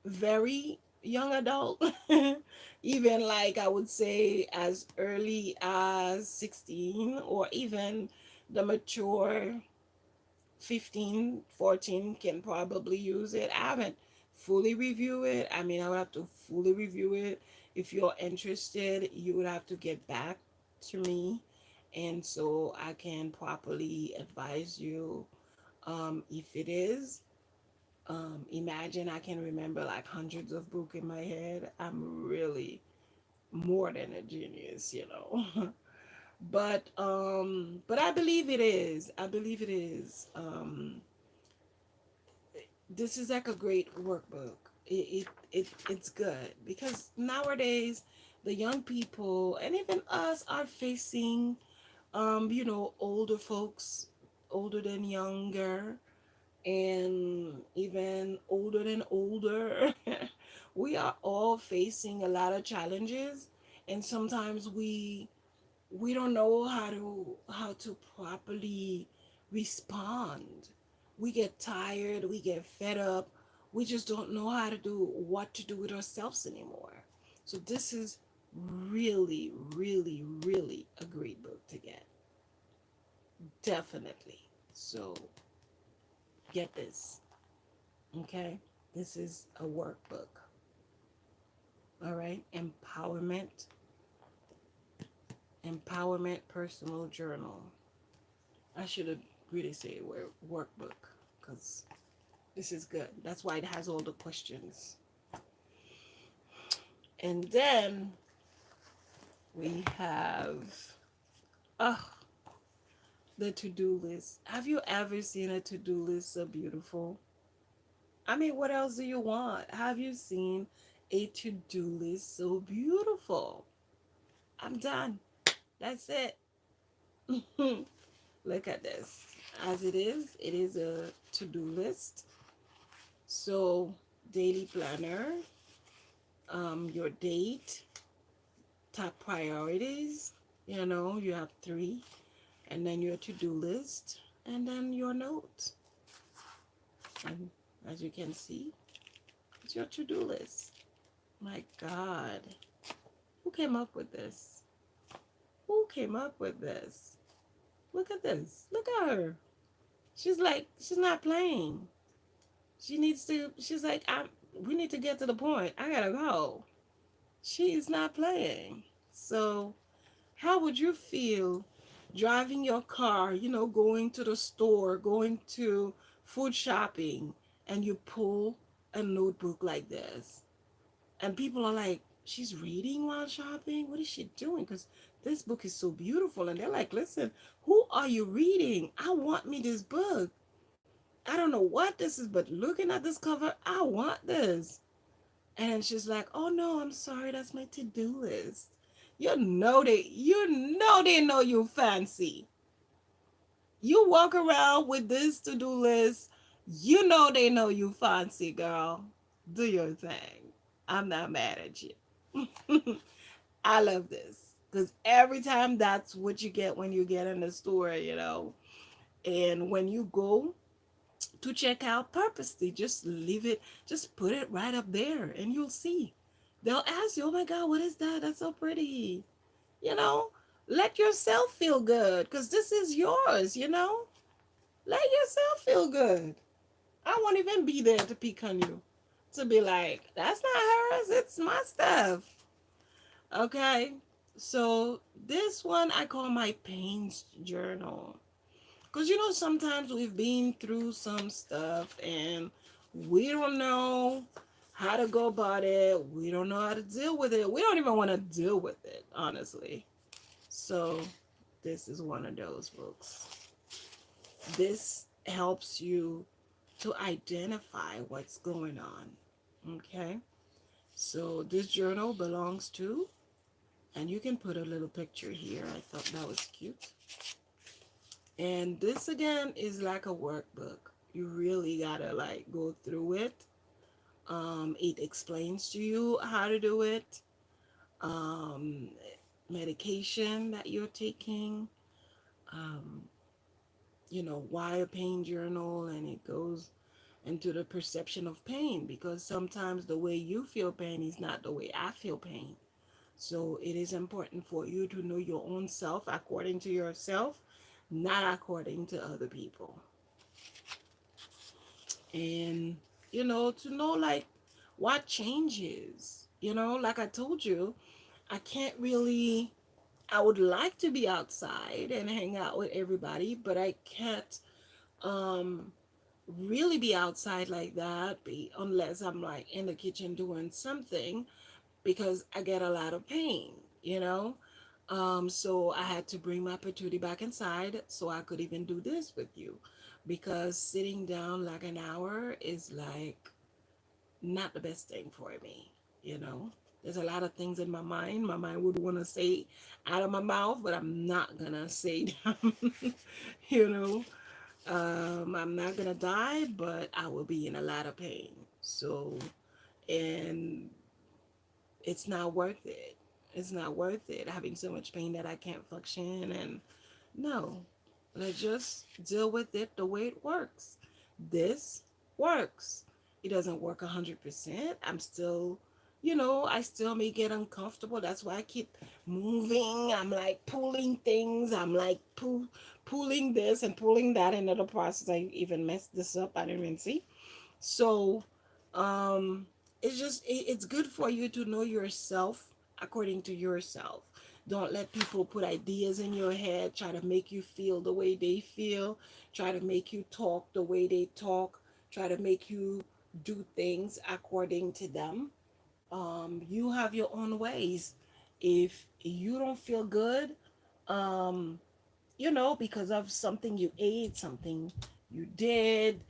very young adult. Even like I would say as early as 16, or even the mature 15, 14 can probably use it. I haven't fully reviewed it. I mean, I would have to fully review it. If you're interested, you would have to get back to me, and so I can properly advise you. If it is, imagine I can remember like hundreds of books in my head. I'm really more than a genius. But I believe it is. I believe it is. This is like a great workbook. It's good because nowadays the young people and even us are facing older folks older than younger, and even older than older. We are all facing a lot of challenges, and sometimes we don't know how to properly respond. We get tired, we get fed up, we just don't know how to do what to do with ourselves anymore. So this is really, really, really a great book to get. Definitely. So get this. Okay? This is a workbook. All right? Empowerment personal journal. I should have really said workbook, because this is good. That's why it has all the questions. And then we have oh, the to-do list. Have you ever seen a to-do list so beautiful? I mean, what else do you want? Have you seen a to-do list so beautiful? I'm done. That's it. Look at this. As it is a to-do list. So, daily planner, your date, top priorities, you have three, and then your to-do list, and then your notes. And as you can see, it's your to-do list. My God, who came up with this? Who came up with this? Look at this. Look at her. She's like, she's not playing. She's like, we need to get to the point. I gotta go. She is not playing. So, how would you feel driving your car, going to the store, going to food shopping, and you pull a notebook like this? And people are like, she's reading while shopping? What is she doing? Because this book is so beautiful. And they're like, listen, who are you reading? I want me this book. I don't know what this is, but looking at this cover, I want this. And she's like, oh no, I'm sorry, that's my to-do list. You know you fancy. You walk around with this to-do list, they know you fancy, girl. Do your thing. I'm not mad at you. I love this. Because every time that's what you get when you get in the store. And when you go to check out purposely, just leave it, just put it right up there and you'll see. They'll ask you, oh my God, what is that? That's so pretty. You know, let yourself feel good because this is yours. Let yourself feel good. I won't even be there to pick on you, to be like, that's not hers, it's my stuff. Okay? So this one I call my pains journal. Because sometimes we've been through some stuff and we don't know how to go about it. We don't know how to deal with it. We don't even want to deal with it, honestly. So, this is one of those books. This helps you to identify what's going on. Okay? So, this journal belongs to, and you can put a little picture here. I thought that was cute. And this again is like a workbook. You really gotta like go through it. It explains to you how to do it. Um, Medication that you're taking. Um, why a pain journal, and it goes into the perception of pain because sometimes the way you feel pain is not the way I feel pain. So it is important for you to know your own self according to yourself, not according to other people. And, to know like what changes. Like I told you, I can't really, I would like to be outside and hang out with everybody, but I can't um, really be outside like that unless I'm like in the kitchen doing something because I get a lot of pain. So I had to bring my patootie back inside so I could even do this with you because sitting down like an hour is like not the best thing for me, you know. There's a lot of things in my mind. My mind would want to say out of my mouth, but I'm not gonna say them, you know. I'm not gonna die, but I will be in a lot of pain. So, and it's not worth it. It's not worth it having so much pain that I can't function. And no, let's just deal with it the way it works. This works. It doesn't work 100%. I'm still, I still may get uncomfortable. That's why I keep moving. I'm like pulling things. I'm like pulling this and pulling that. In the process, I even messed this up. I didn't even see. So, um, it's good for you to know yourself according to yourself. Don't let people put ideas in your head, try to make you feel the way they feel, try to make you talk the way they talk, try to make you do things according to them. You have your own ways. If you don't feel good, um, because of something you ate, something you did,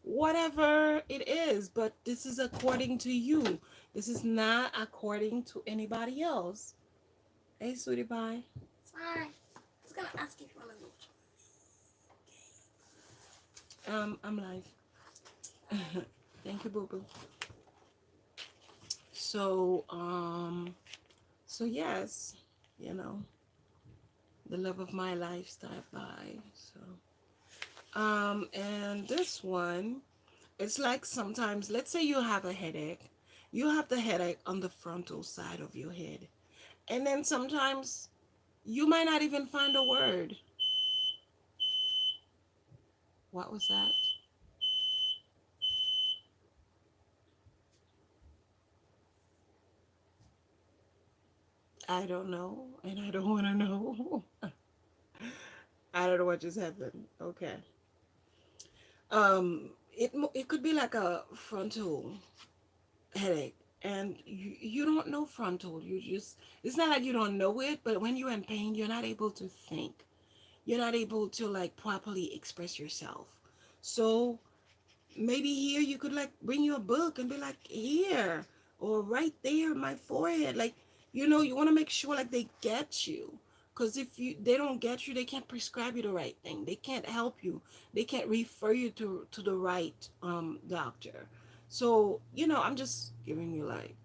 whatever it is. But this is according to you. This is not according to anybody else. Hey, sweetie pie. Sorry. I was gonna ask if you wanna go. I'm live. Thank you, boo boo. So, yes, you know, the love of my life stopped by. And this one, it's like sometimes, let's say you have a headache. You have the headache on the frontal side of your head. And then sometimes you might not even find a word. What was that? I don't know, and I don't want to know. I don't know what just happened. Okay. It could be like a frontal headache, and you don't know frontal. You just, it's not like you don't know it, but when you're in pain, you're not able to think. You're not able to like properly express yourself. So maybe here you could like bring you a book and be like, here or right there my forehead, like, you want to make sure like they get you, because if they don't get you, they can't prescribe you the right thing, they can't help you, they can't refer you to the right doctor. So I'm just giving you like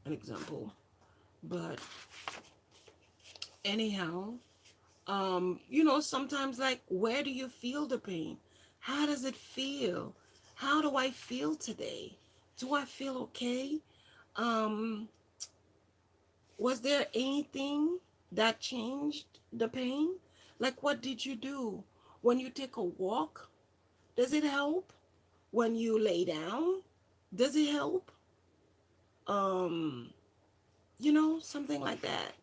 an example. But anyhow, sometimes like, where do you feel the pain? How does it feel? How do I feel today? Do I feel okay? Um, was there anything that changed the pain? Like, what did you do? When you take a walk, does it help? When you lay down, does it help? Um, something like that.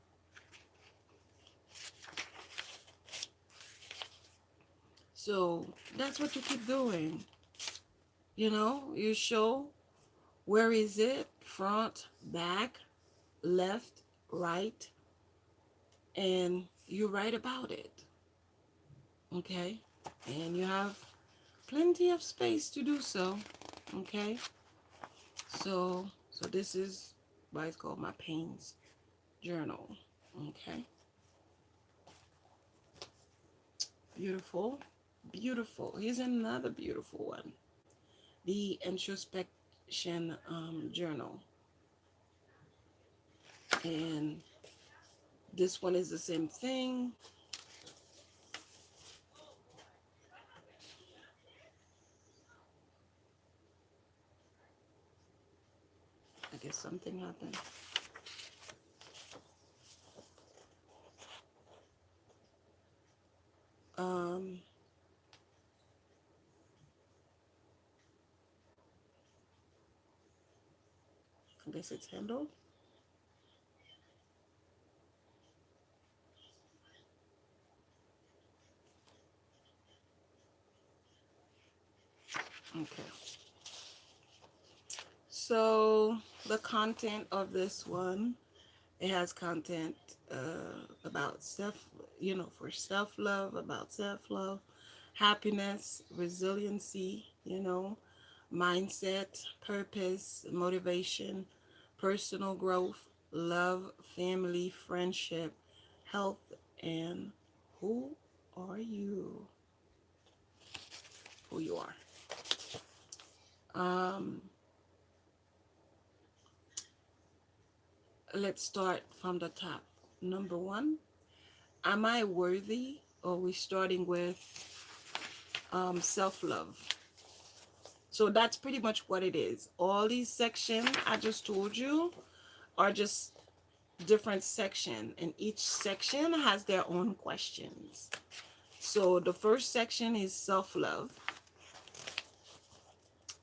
So that's what you keep doing. You show. Where is it? Front, back, left, right, and you write about it. Okay? And you have plenty of space to do so. Okay? So this is why it's called my pains journal. Okay? Beautiful. Beautiful. Here's another beautiful one. The introspection journal. And this one is the same thing. I guess something happened. Um, I guess it's handled. Okay. So the content of this one, it has content about for self-love, about self-love, happiness, resiliency, mindset, purpose, motivation, personal growth, love, family, friendship, health, and who are you? who you are. Um, let's start from the top. Number one, am I worthy? Or we starting with self love. So that's pretty much what it is. All these sections I just told you are just different section, and each section has their own questions. So the first section is self love.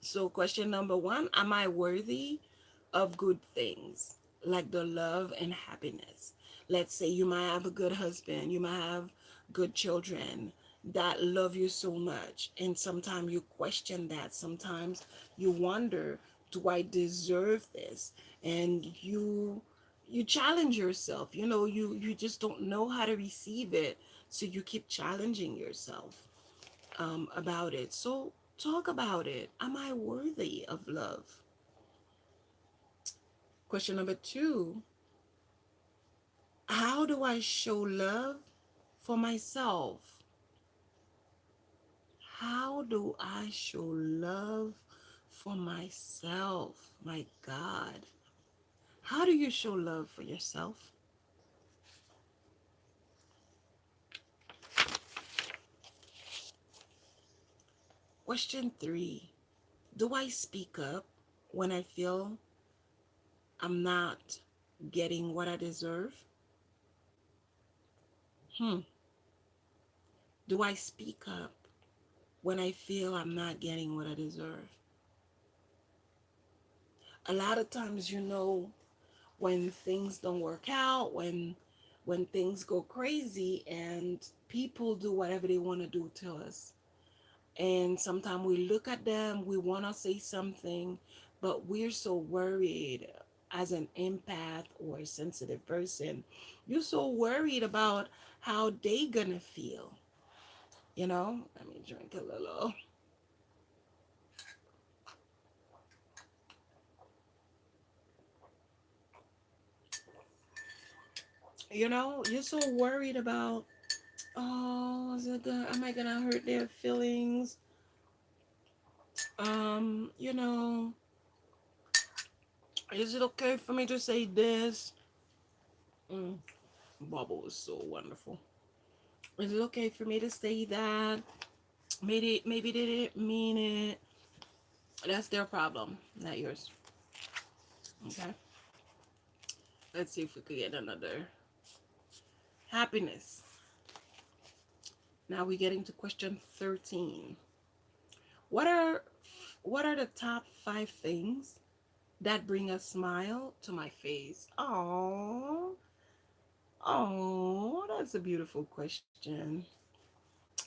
So question number one, am I worthy of good things like the love and happiness? Let's say you might have a good husband, you might have good children that love you so much, and sometimes you question that. Sometimes you wonder, do I deserve this? And you challenge yourself. You just don't know how to receive it, so you keep challenging yourself about it. So talk about it. Am I worthy of love? Question number two, how do I show love for myself? How do I show love for myself? My God. How do you show love for yourself? Question three, do I speak up when I feel I'm not getting what I deserve? Hmm. Do I speak up when I feel I'm not getting what I deserve? A lot of times, when things don't work out, when things go crazy and people do whatever they want to do to us. And sometimes we look at them, we want to say something, but we're so worried as an empath or a sensitive person. You're so worried about how they gonna feel. Let me drink a little. You're so worried about, oh, am I gonna hurt their feelings? Um, you know, is it okay for me to say this? Mm, Bubble is so wonderful. Is it okay for me to say that? Maybe they didn't mean it. That's their problem, not yours. Okay. Let's see if we could get another. Happiness. Now we get into question 13. What are what are the top 5 things that bring a smile to my face? Oh, that's a beautiful question.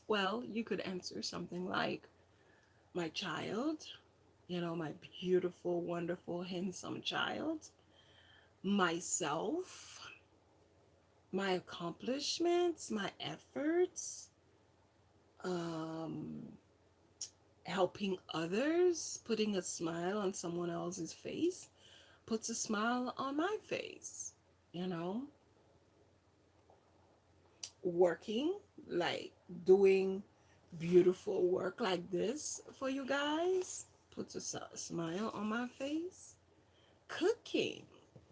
Well, you could answer something like my child, my beautiful, wonderful, handsome child, myself, my accomplishments, my efforts, um, helping others, putting a smile on someone else's face, puts a smile on my face, you know, working, like doing beautiful work like this for you guys, puts a smile on my face. Cooking,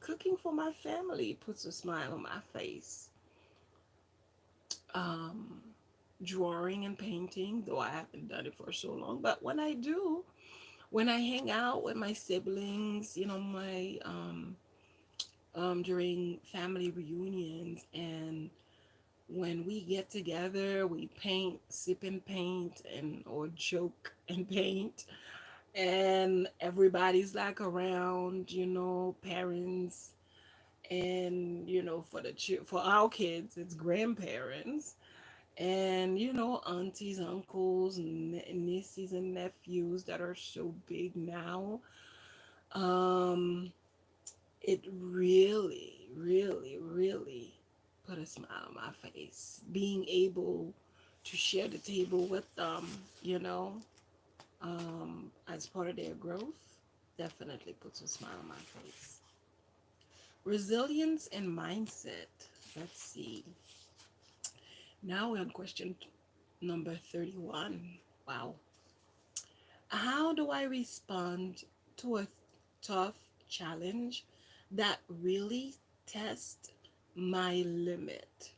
cooking for my family puts a smile on my face. Um, Drawing and painting, though I haven't done it for so long, but when I do, when I hang out with my siblings, my during family reunions, and when we get together, we paint, sip and paint, and or joke and paint, and everybody's like around, parents, and for our kids, it's grandparents, and aunties, uncles, nieces and nephews that are so big now. um it really, really, really put a smile on my face, being able to share the table with them, as part of their growth. Definitely puts a smile on my face. Resilience and mindset. Let's see. Now we're on question number 31. Wow. How do I respond to a tough challenge that really tests my limit?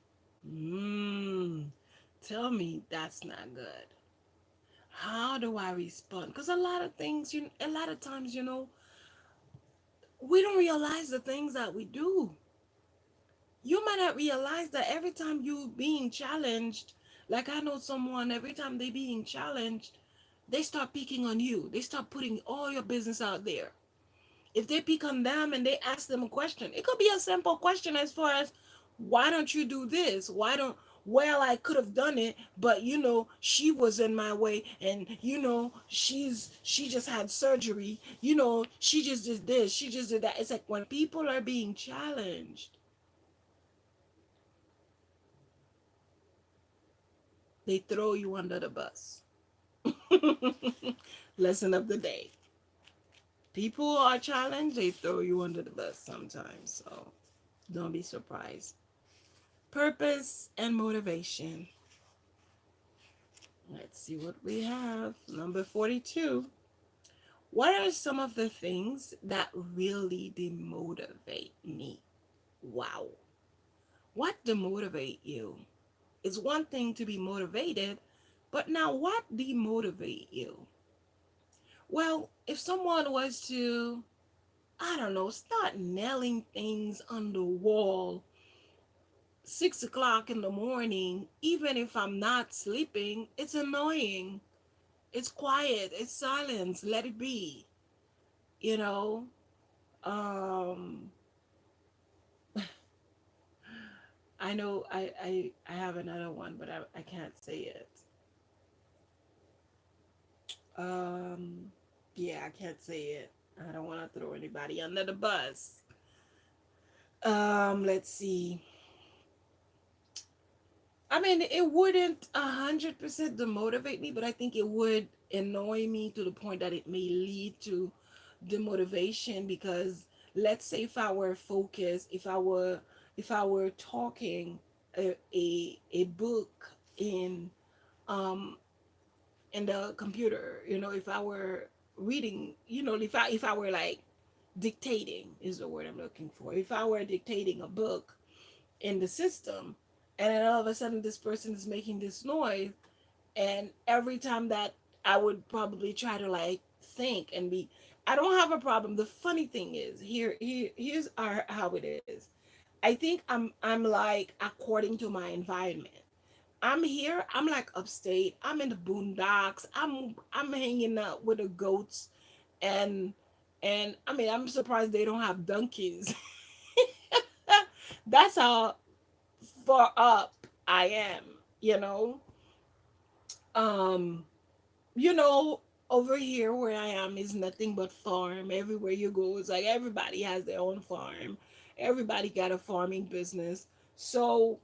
Mmm, tell me that's not good. How do I respond? Because a lot of things, a lot of times, we don't realize the things that we do. You might not realize that every time you being challenged, like I know someone, every time they being challenged, they start picking on you. They start putting all your business out there. If they pick on them and they ask them a question, it could be a simple question as far as, why don't you do this? Why don't, well, I could have done it, but she was in my way, and she just had surgery, she just did this, she just did that. It's like when people are being challenged, they throw you under the bus. Lesson of the day. People are challenged, they throw you under the bus sometimes. So don't be surprised. Purpose and motivation. Let's see what we have. Number 42. What are some of the things that really demotivate me? Wow. What demotivate you? It's one thing to be motivated, but now what demotivate you? Well, if someone was to, I don't know, start nailing things on the wall 6 o'clock in the morning, even if I'm not sleeping, it's annoying. It's quiet, it's silence, let it be. You know? Um I know I have another one, but I can't say it. Um yeah, I can't say it. I don't want to throw anybody under the bus. Let's see. I mean, it wouldn't 100% demotivate me, but I think it would annoy me to the point that it may lead to demotivation. Because let's say if I were focused, if I were talking a book um in the computer, if I were reading, if I were like dictating is the word I'm looking for. If I were dictating a book in the system, and then all of a sudden this person is making this noise, and every time that I would probably try to like think and be, I don't have a problem. The funny thing is, here's how it is. I think I'm like, according to my environment, I'm here, I'm like upstate, I'm in the boondocks, I'm hanging out with the goats, and I mean, I'm surprised they don't have donkeys. That's how far up I am, you know. Um, you know, over here where I am is nothing but farm. Everywhere you go, it's like everybody has their own farm. Everybody got a farming business. So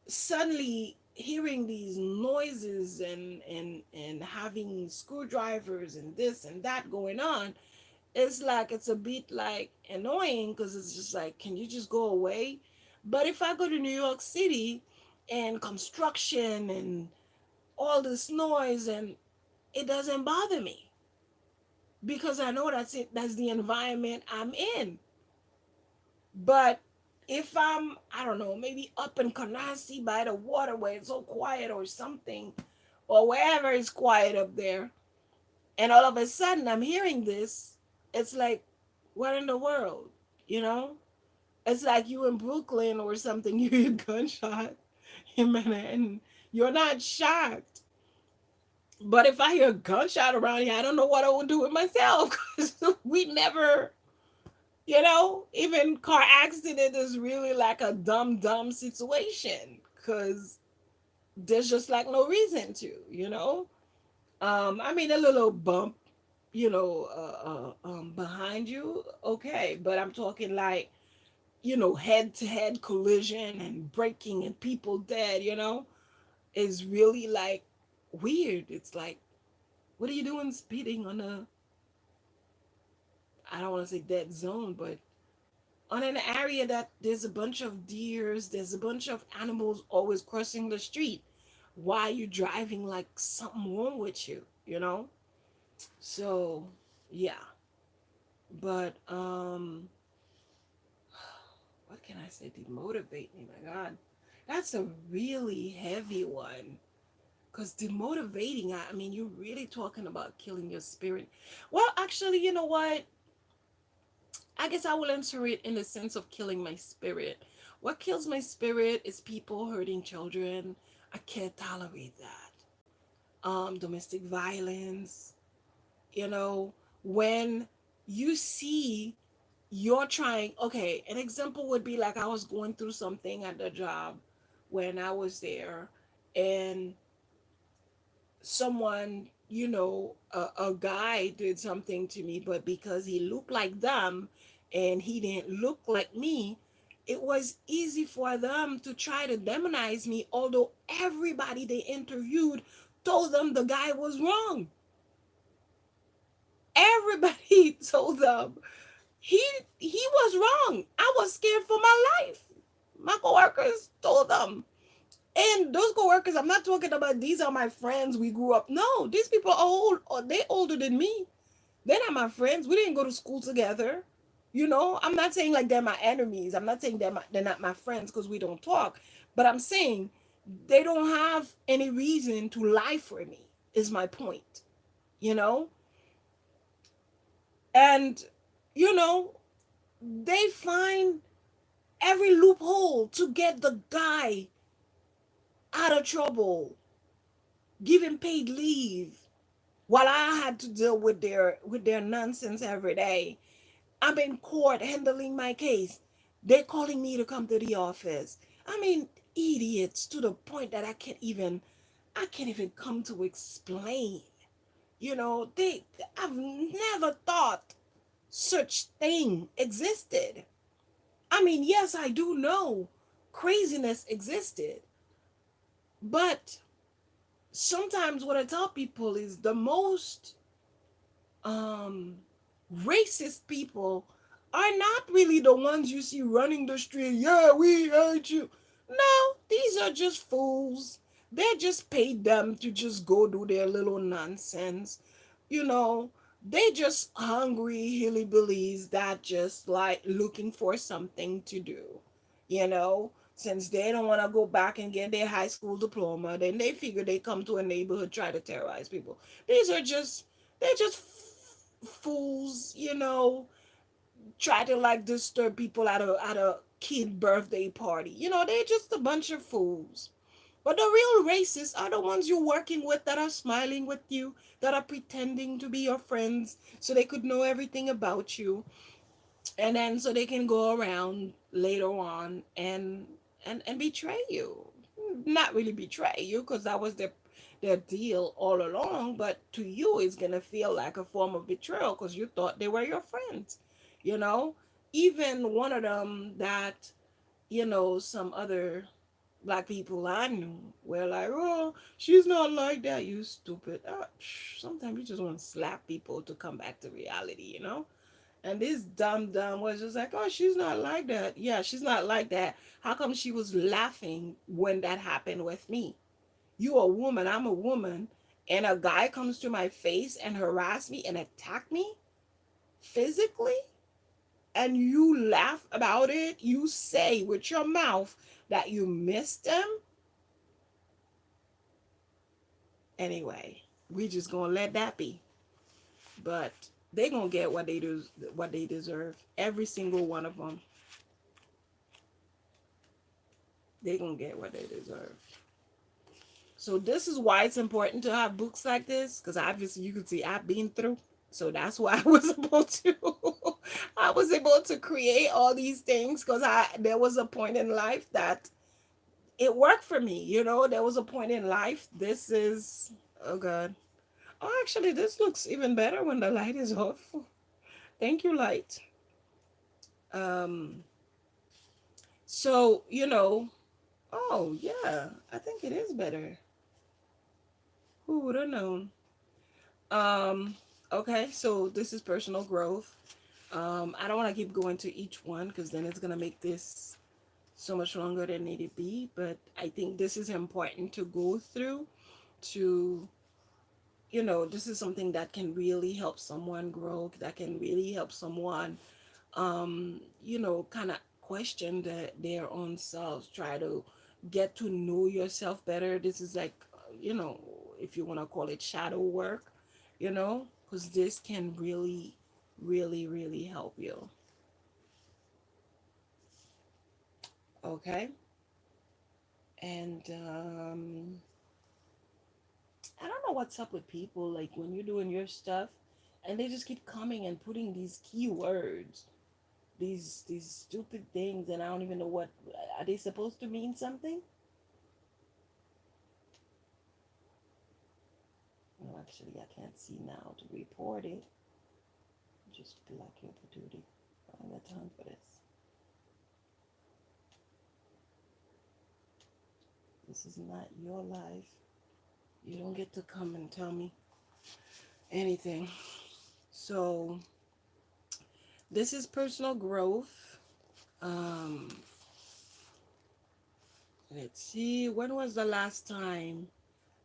suddenly hearing these noises and having screwdrivers and this and that going on, it's like it's a bit like annoying, because it's just like, can you just go away? But if I go to New York City and construction and all this noise, and it doesn't bother me, because I know that's it, that's the environment I'm in. But if I'm, I don't know, maybe up in Canarsie by the water where it's so quiet or something, or wherever it's quiet up there, and all of a sudden I'm hearing this, it's like, what in the world? You know? It's like you in Brooklyn or something, you hear a gunshot in Manhattan. You're not shocked. But if I hear a gunshot around here, I don't know what I would do with myself. 'Cause we never, even car accident is really like a dumb situation, because there's just like no reason to. I mean, a little bump, behind you, okay, but I'm talking like, head to head collision and breaking and people dead, is really like weird. It's like, what are you doing speeding on a, I don't want to say dead zone, but on an area that there's a bunch of deers, there's a bunch of animals always crossing the street. Why are you driving like something wrong with you, you know? So, yeah. But what can I say? Demotivate me, my God. That's a really heavy one. Because demotivating, I mean, you're really talking about killing your spirit. Well, actually, you know what? I guess I will answer it in the sense of killing my spirit. What kills my spirit is people hurting children. I can't tolerate that. Domestic violence, you know, when you see you're trying, okay, an example would be like I was going through something at the job when I was there, and someone, a guy did something to me, but because he looked like them and he didn't look like me, it was easy for them to try to demonize me, although everybody they interviewed told them the guy was wrong. Everybody told them he he was wrong. I was scared for my life. My coworkers told them. And those coworkers, I'm not talking about these are my friends. We grew up. No, these people are old. Or they older than me. They're not my friends. We didn't go to school together. I'm not saying like they're my enemies. I'm not saying they're not my friends because we don't talk. But I'm saying they don't have any reason to lie for me. Is my point. You know, and you know they find every loophole to get the guy out of trouble, give him paid leave, while I had to deal with their nonsense every day. I'm in court handling my case. They're calling me to come to the office. I mean, idiots to the point that I can't even come to explain. I've never thought such thing existed. I mean, yes, I do know craziness existed, but sometimes what I tell people is the most um racist people are not really the ones you see running the street. Yeah, we hate you. No, these are just fools. They just paid them to just go do their little nonsense. You know, they just hungry hillbillies that just like looking for something to do. Since they don't want to go back and get their high school diploma, then they figure they come to a neighborhood try to terrorize people. They're just fools, try to like disturb people at a kid birthday party. They're just a bunch of fools. But the real racists are the ones you're working with that are smiling with you, that are pretending to be your friends so they could know everything about you. And then so they can go around later on and betray you. Not really betray you because that was their deal all along, but to you it's gonna feel like a form of betrayal because you thought they were your friends. you know Even one of them that some other black people I knew were like, oh, she's not like that, you stupid. Sometimes you just want to slap people to come back to reality. And this dumb was just like, oh, she's not like that. Yeah, she's not like that. How come she was laughing when that happened with me? You a woman, I'm a woman, and a guy comes to my face and harass me and attack me physically, and you laugh about it. You say with your mouth that you missed them. Anyway, we just gonna let that be. But they gonna get what they deserve. Every single one of them, they gonna get what they deserve. So this is why it's important to have books like this, because obviously you can see I've been through. So that's why I was able to I was able to create all these things because I there was a point in life that it worked for me. There was a point in life. This is oh god. Oh, actually, this looks even better when the light is off. Thank you, light. Um. So oh yeah, I think it is better. Who would have known? Um, okay, so this is personal growth. I don't want to keep going to each one because then it's gonna make this so much longer than it needed be. But I think this is important to go through to this is something that can really help someone grow, that can really help someone, kind of question their own selves, try to get to know yourself better. This is like, if you want to call it shadow work, because this can really, really, really help you. Okay. And I don't know what's up with people, like when you're doing your stuff and they just keep coming and putting these keywords, these stupid things, and I don't even know what are they supposed to mean something. No, actually, I can't see now to report it. Just block your opportunity. I don't got time for this. This is not your life. You don't get to come and tell me anything. So this is personal growth. Um, let's see. When was the last time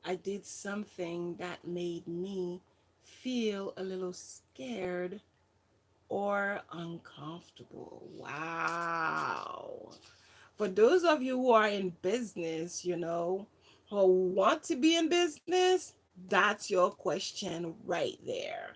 I did something that made me feel a little scared or uncomfortable? Wow. For those of you who are in business, who want to be in business, that's your question right there.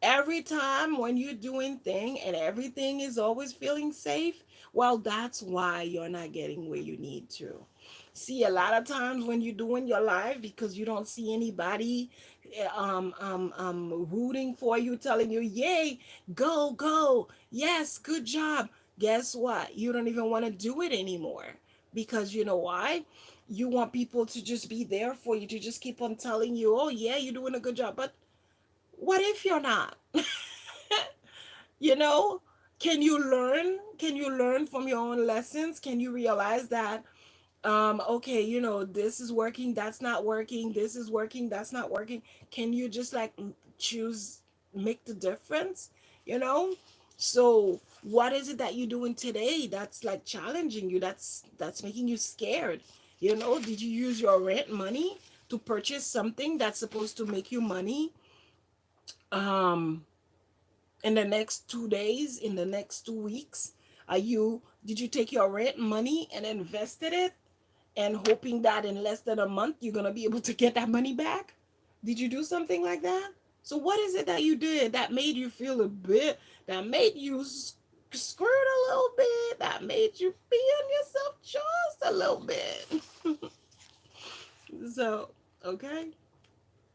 Every time when you're doing thing and everything is always feeling safe, well, that's why you're not getting where you need to. See, a lot of times when you're doing your life, because you don't see anybody rooting for you, telling you, yay, go, go, yes, good job. Guess what? You don't even want to do it anymore. Because you know why? You want people to just be there for you, to just keep on telling you, oh yeah, you're doing a good job. But what if you're not? you know can you learn from your own lessons? Can you realize that, okay, this is working, that's not working, this is working, that's not working? Can you just like choose, make the difference? you know so what is it that you're doing today that's like challenging you, that's making you scared? Did you use your rent money to purchase something that's supposed to make you money, um in the next 2 days, in the next 2 weeks? Did you take your rent money and invested it and hoping that in less than a month you're going to be able to get that money back? Did you do something like that? So what is it that you did that made you feel a bit, that made you squirt a little bit, that made you be on yourself just a little bit? So, okay,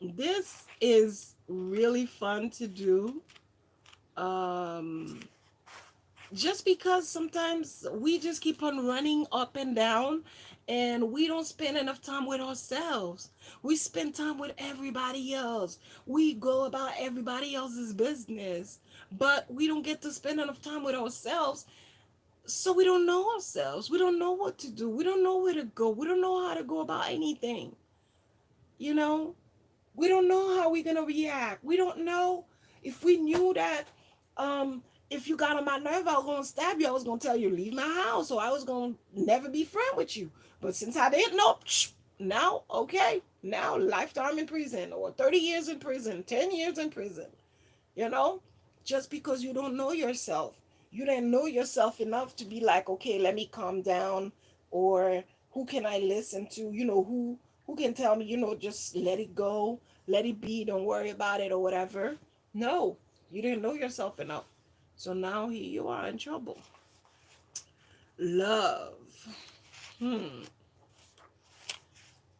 this is really fun to do. um just because sometimes we just keep on running up and down and we don't spend enough time with ourselves. We spend time with everybody else. We go about everybody else's business, but we don't get to spend enough time with ourselves. So we don't know ourselves. We don't know what to do. We don't know where to go. We don't know how to go about anything. You know, we don't know how we're gonna react. We don't know. If we knew that, if you got on my nerve, I was gonna stab you. I was gonna tell you leave my house, or I was gonna never be friend with you. But since I didn't know, now okay, now lifetime in prison, or 30 years in prison, 10 years in prison. You know, just because you don't know yourself, you didn't know yourself enough to be like, okay, let me calm down, or who can I listen to? Who can tell me, just let it go, let it be, don't worry about it, or whatever. No, you didn't know yourself enough. So now here you are in trouble. Love. Hmm.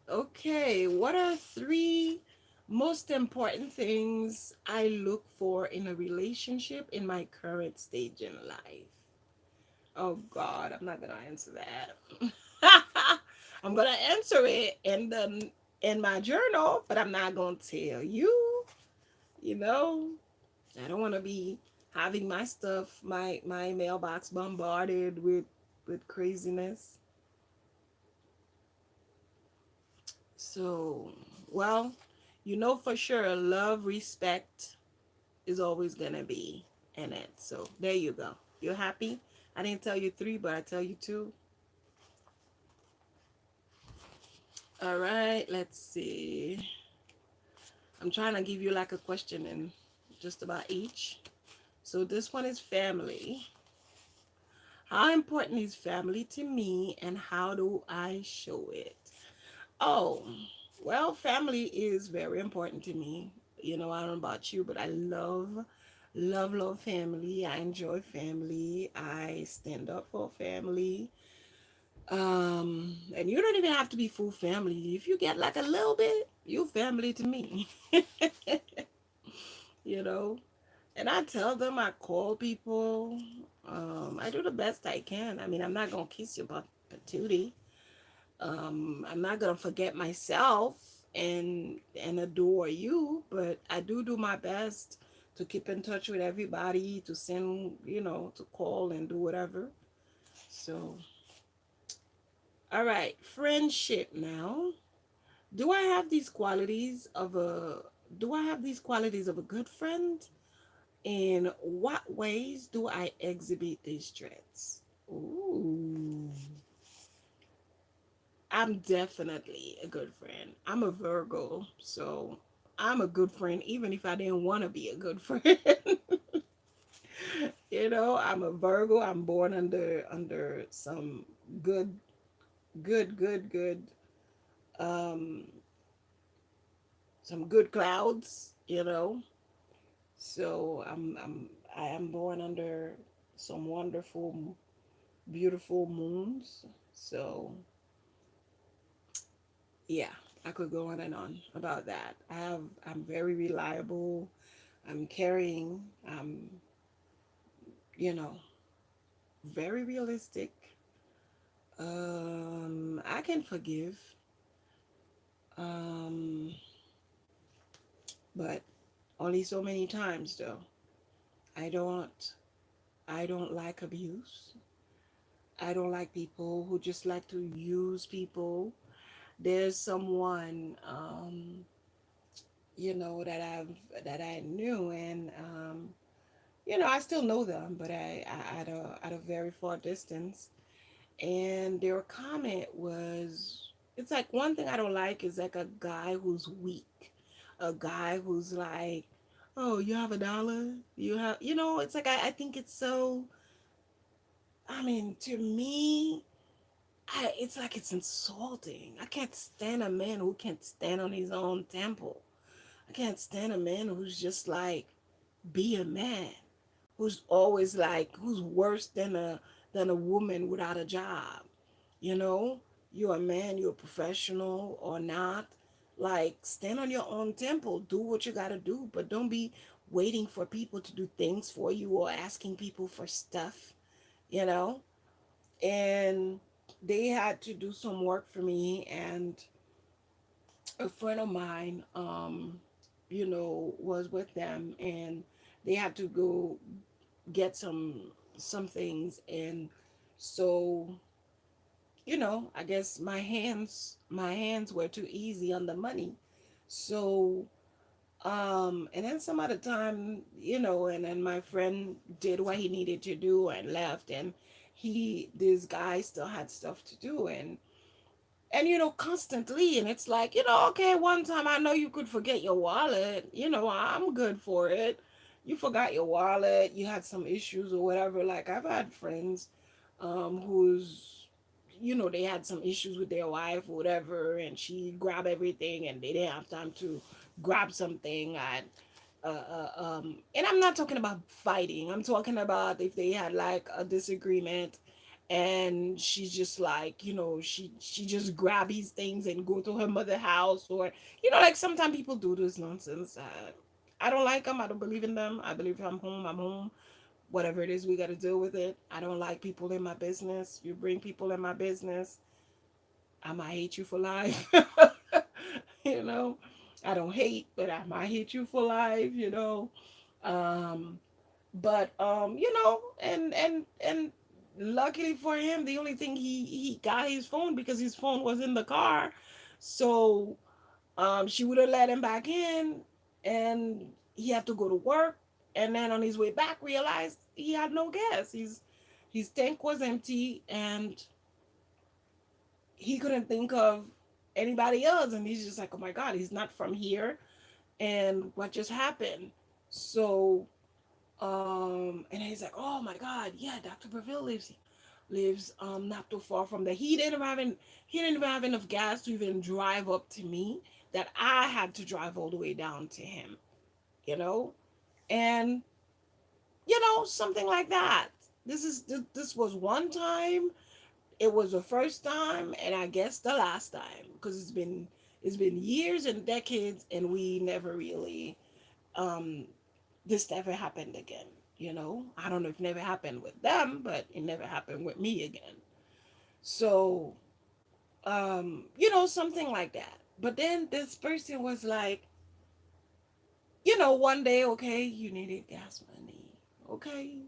Okay, what are three most important things I look for in a relationship in my current stage in life? Oh God, I'm not gonna answer that. I'm gonna answer it in my journal, but I'm not gonna tell you. You know, I don't want to be having my stuff, my mailbox bombarded with craziness. So, well, for sure, love, respect is always gonna be in it. So there you go. You're happy? I didn't tell you three, but I tell you two. All right, let's see. I'm trying to give you like a question in just about each. So this one is family. How important is family to me and how do I show it? Oh, well, family is very important to me. You know, I don't know about you, but I love family. I enjoy family. I stand up for family. And you don't even have to be full family. If you get like a little bit, you family to me. You know, and I tell them, I call people. I do the best I can. I mean, I'm not gonna kiss your butt patootie. I'm not gonna forget myself and adore you, but I do my best to keep in touch with everybody, to send, to call and do whatever. So, all right, friendship now. Do I have these qualities of a do I have these qualities of a good friend? In what ways do I exhibit these traits? Ooh. I'm definitely a good friend. I'm a Virgo, so I'm a good friend even if I didn't want to be a good friend. I'm a Virgo. I'm born under some good good um some good clouds. So I am born under some wonderful beautiful moons. So yeah, I could go on and on about that. I'm very reliable. I'm caring. I'm, you know, very realistic. I can forgive. Um, but only so many times though. I don't I don't like abuse. I don't like people who just like to use people. There's someone that I knew, and I still know them, but I at a very far distance. And their comment was, it's like one thing I don't like is like a guy who's weak, a guy who's like, oh, you have $1, it's like I think it's so. I mean, to me, it's like it's insulting. I can't stand a man who can't stand on his own temple. I can't stand a man who's just like, be a man, who's always like, who's worse than a woman without a job. You know, you're a man, you're a professional or not. Like, stand on your own temple, do what you gotta do, but don't be waiting for people to do things for you or asking people for stuff, you know? And they had to do some work for me, and a friend of mine, was with them, and they had to go get some things, and so I guess my hands were too easy on the money. So and then some other time, and then my friend did what he needed to do and left, and this guy still had stuff to do, and constantly, and it's like, okay, one time I know you could forget your wallet, I'm good for it. You forgot your wallet, you had some issues or whatever. Like, I've had friends who's they had some issues with their wife or whatever, and she grabbed everything and they didn't have time to grab something. And I'm not talking about fighting. I'm talking about if they had like a disagreement, and she's just like, she just grab his things and go to her mother house, or like sometimes people do this nonsense. I don't like them. I don't believe in them. I believe if I'm home, I'm home. Whatever it is, we got to deal with it. I don't like people in my business. You bring people in my business, I might hate you for life. you know, I don't hate, but I might hate you for life. Um, but and luckily for him, the only thing he got his phone because his phone was in the car. So she would have let him back in, and he had to go to work, and then on his way back realized he had no gas. His tank was empty, and he couldn't think of anybody else, and he's just like, oh my god, he's not from here. and what just happened. So and he's like, oh my God, yeah, Dr. Breville lives not too far from there. He didn't even have enough gas to even drive up to me, that I had to drive all the way down to him, you know? And something like that. This was one time. It was the first time, and I guess the last time, because it's been years and decades, and we never really um this never happened again. I don't know if it never happened with them, but it never happened with me again. So something like that. But then this person was like, one day, okay, you needed gas money, okay,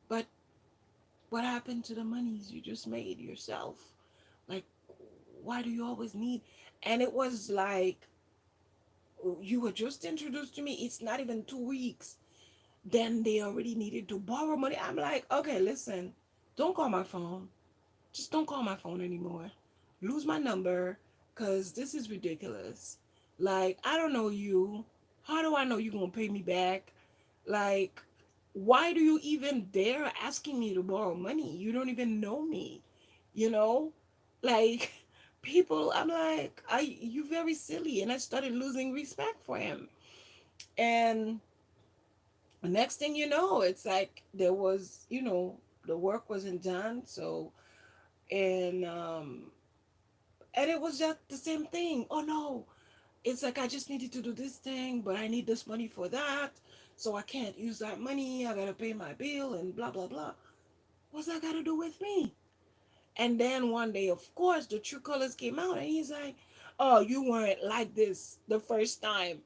but what happened to the monies you just made yourself? Like, why do you always need? And it was like, you were just introduced to me. It's not even 2 weeks. Then they already needed to borrow money. I'm like, okay, listen, don't call my phone. Just don't call my phone anymore. Lose my number, because this is ridiculous. Like, I don't know you. How do I know you're going to pay me back? Like, why do you even dare asking me to borrow money? You don't even know me, you know? Like, people, I'm like, you very silly. And I started losing respect for him. And the next thing you know, it's like there was, the work wasn't done. So, and, and it was just the same thing. Oh no, it's like I just needed to do this thing, but I need this money for that. So I can't use that money. I got to pay my bill and blah, blah, blah. What's that got to do with me? And then one day, of course, the true colors came out, and he's like, oh, you weren't like this the first time.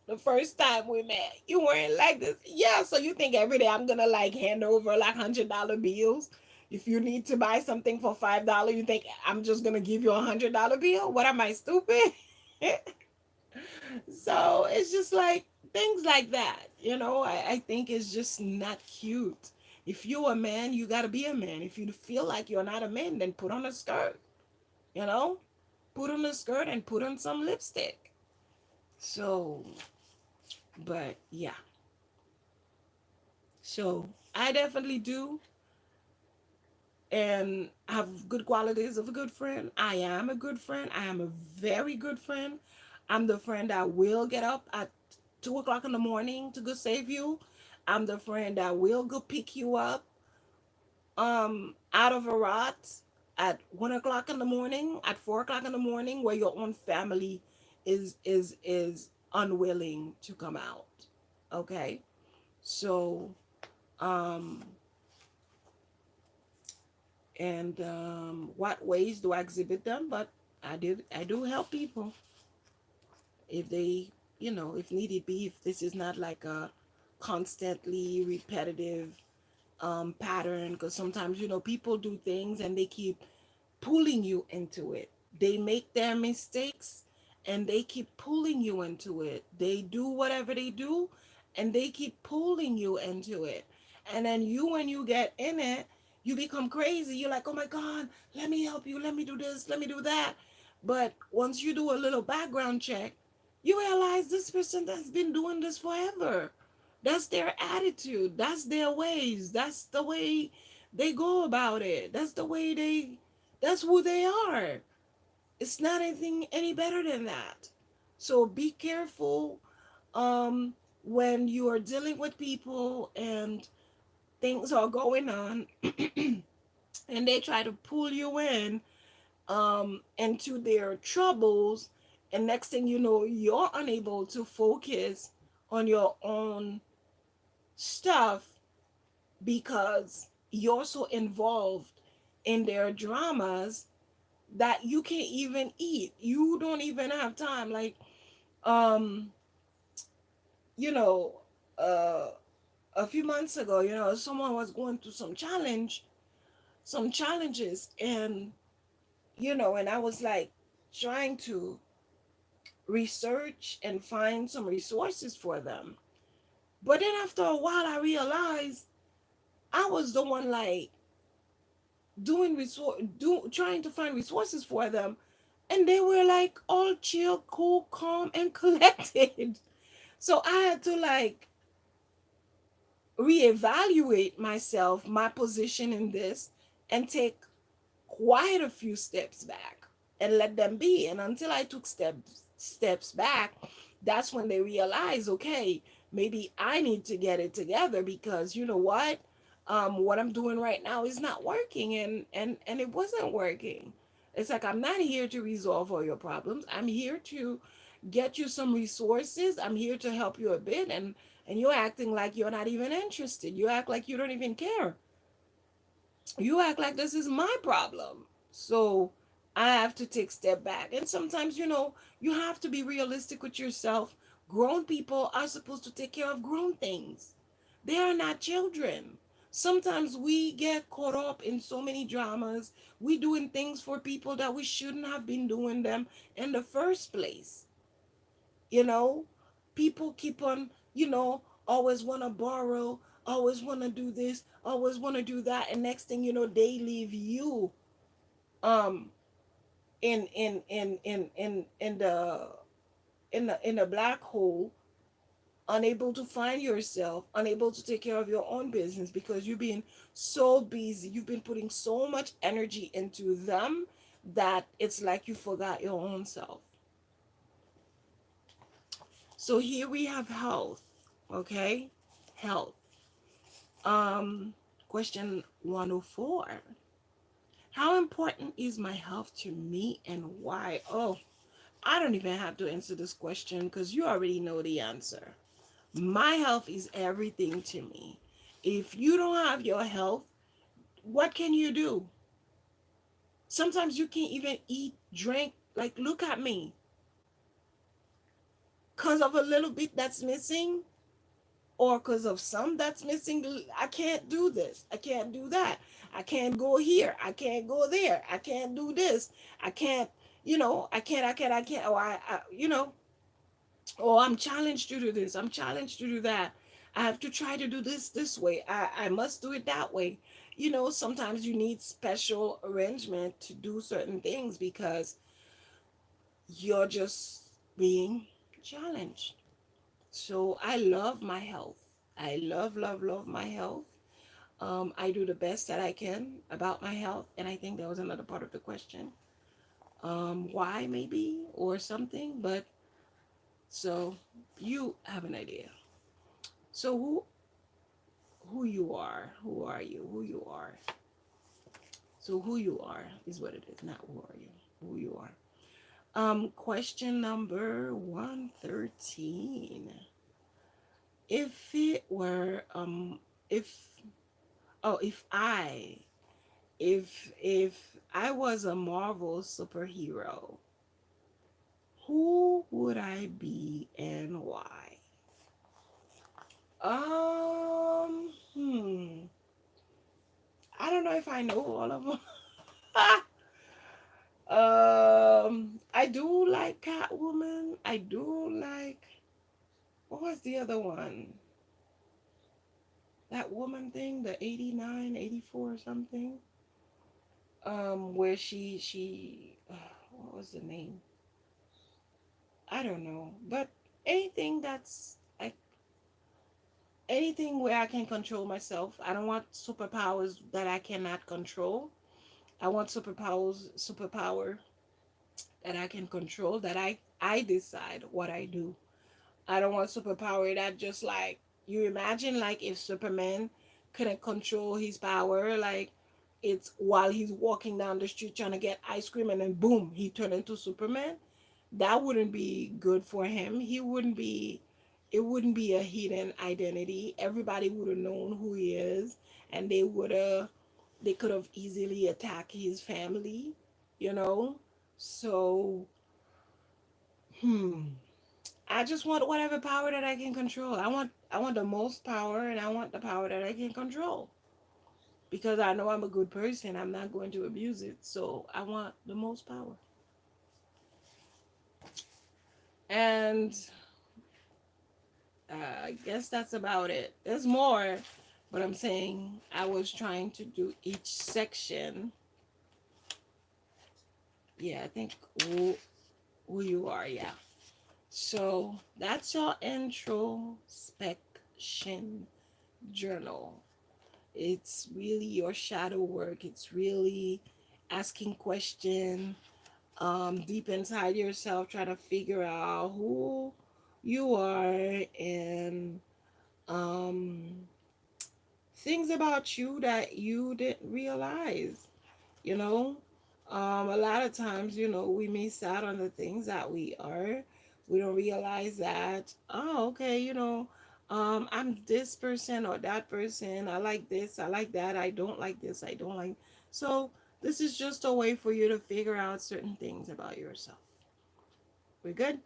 The first time we met, you weren't like this. Yeah, so you think every day I'm gonna like hand over like $100 bills? If you need to buy something for $5, you think I'm just gonna give you $100 bill? What am I, stupid? So it's just like things like that. I think it's just not cute. If you're a man, you gotta be a man. If you feel like you're not a man, then put on a skirt. You know, put on a skirt and put on some lipstick. So, but yeah. So I definitely do and have good qualities of a good friend. I am a good friend. I am a very good friend. I'm the friend that will get up at 2 o'clock in the morning to go save you. I'm the friend that will go pick you up out of a rut at 1 o'clock in the morning, at 4 o'clock in the morning, where your own family is unwilling to come out. Okay. So um and what ways do I exhibit them? But I do help people if they, if needed be, if this is not like a constantly repetitive pattern, because sometimes people do things and they keep pulling you into it. They make their mistakes and they keep pulling you into it. They do whatever they do and they keep pulling you into it. And then when you get in it, you become crazy. You're like, oh my God, let me help you. Let me do this. Let me do that. But once you do a little background check, you realize this person has been doing this forever. That's their attitude. That's their ways. That's the way they go about it. That's who they are. It's not anything any better than that. So be careful um when you are dealing with people and things are going on and they try to pull you in into their troubles, and next thing you know you're unable to focus on your own stuff because you're so involved in their dramas that you can't even eat. You don't even have time. Like, um, you know, uh, a few months ago, someone was going through some challenges, and and I was like trying to research and find some resources for them. But then after a while, I realized I was the one like trying to find resources for them, and they were like all chill, cool, calm, and collected. So I had to like reevaluate myself, my position in this, and take quite a few steps back and let them be. And until I took steps back, that's when they realized, okay, maybe I need to get it together, because you know what I'm doing right now is not working, and it wasn't working. It's like, I'm not here to resolve all your problems. I'm here to get you some resources. I'm here to help you a bit, and you're acting like you're not even interested. You act like you don't even care. You act like this is my problem. So I have to take step back. And sometimes, you have to be realistic with yourself. Grown people are supposed to take care of grown things. They are not children. Sometimes we get caught up in so many dramas. We doing things for people that we shouldn't have been doing them in the first place. You know, people keep on, always want to borrow, always want to do this, always want to do that, and next thing you know, they leave you um in the black hole, unable to find yourself, unable to take care of your own business, because you've been so busy, you've been putting so much energy into them, that it's like you forgot your own self. So here we have health. Okay, health. um Question 104: how important is my health to me, and why? Oh, I don't even have to answer this question, because you already know the answer. My health is everything to me. If you don't have your health, what can you do? Sometimes you can't even eat, drink. Like, look at me. Because of a little bit that's missing, or because of some that's missing, I can't do this, I can't do that, I can't go here, I can't go there, I can't do this, I can't, I can't, or or I'm challenged to do this, I'm challenged to do that, I have to try to do this way, I must do it that way. Sometimes you need special arrangement to do certain things, because you're just being challenged. So I love my health. I love, love, love my health. I do the best that I can about my health. And I think that was another part of the question. Why, maybe, or something. But so you have an idea. So who you are, who are you, who you are. So who you are is what it is, not who are you, who you are. Question number 113. If it were if oh if I was a Marvel superhero, who would I be and why? I don't know if I know all of them. I do like Catwoman. I do like, what was the other one? That woman thing, the 89, 84 something. Where what was the name? I don't know, but anything that's like, anything where I can control myself. I don't want superpowers that I cannot control. I want superpower that I can control, that I decide what I do. I don't want superpower that just like, you imagine like if Superman couldn't control his power, like it's while he's walking down the street trying to get ice cream, and then boom, he turned into Superman. That wouldn't be good for him. He wouldn't be, it wouldn't be a hidden identity. Everybody would have known who he is, and they could have easily attacked his family, you know? So, hmm. I just want whatever power that I can control. I want the most power, and I want the power that I can control. Because I know I'm a good person. I'm not going to abuse it. So I want the most power. And I guess that's about it. There's more, but I'm saying I was trying to do each section Yeah, I think who you are. Yeah. So that's your introspection journal. It's really your shadow work. It's really asking question deep inside yourself, trying to figure out who you are and um, things about you that you didn't realize. You know, a lot of times, we miss out on the things that we are. We don't realize that, oh, okay, I'm this person or that person. I like this, I like that. I don't like this, I don't like. So, this is just a way for you to figure out certain things about yourself. We good?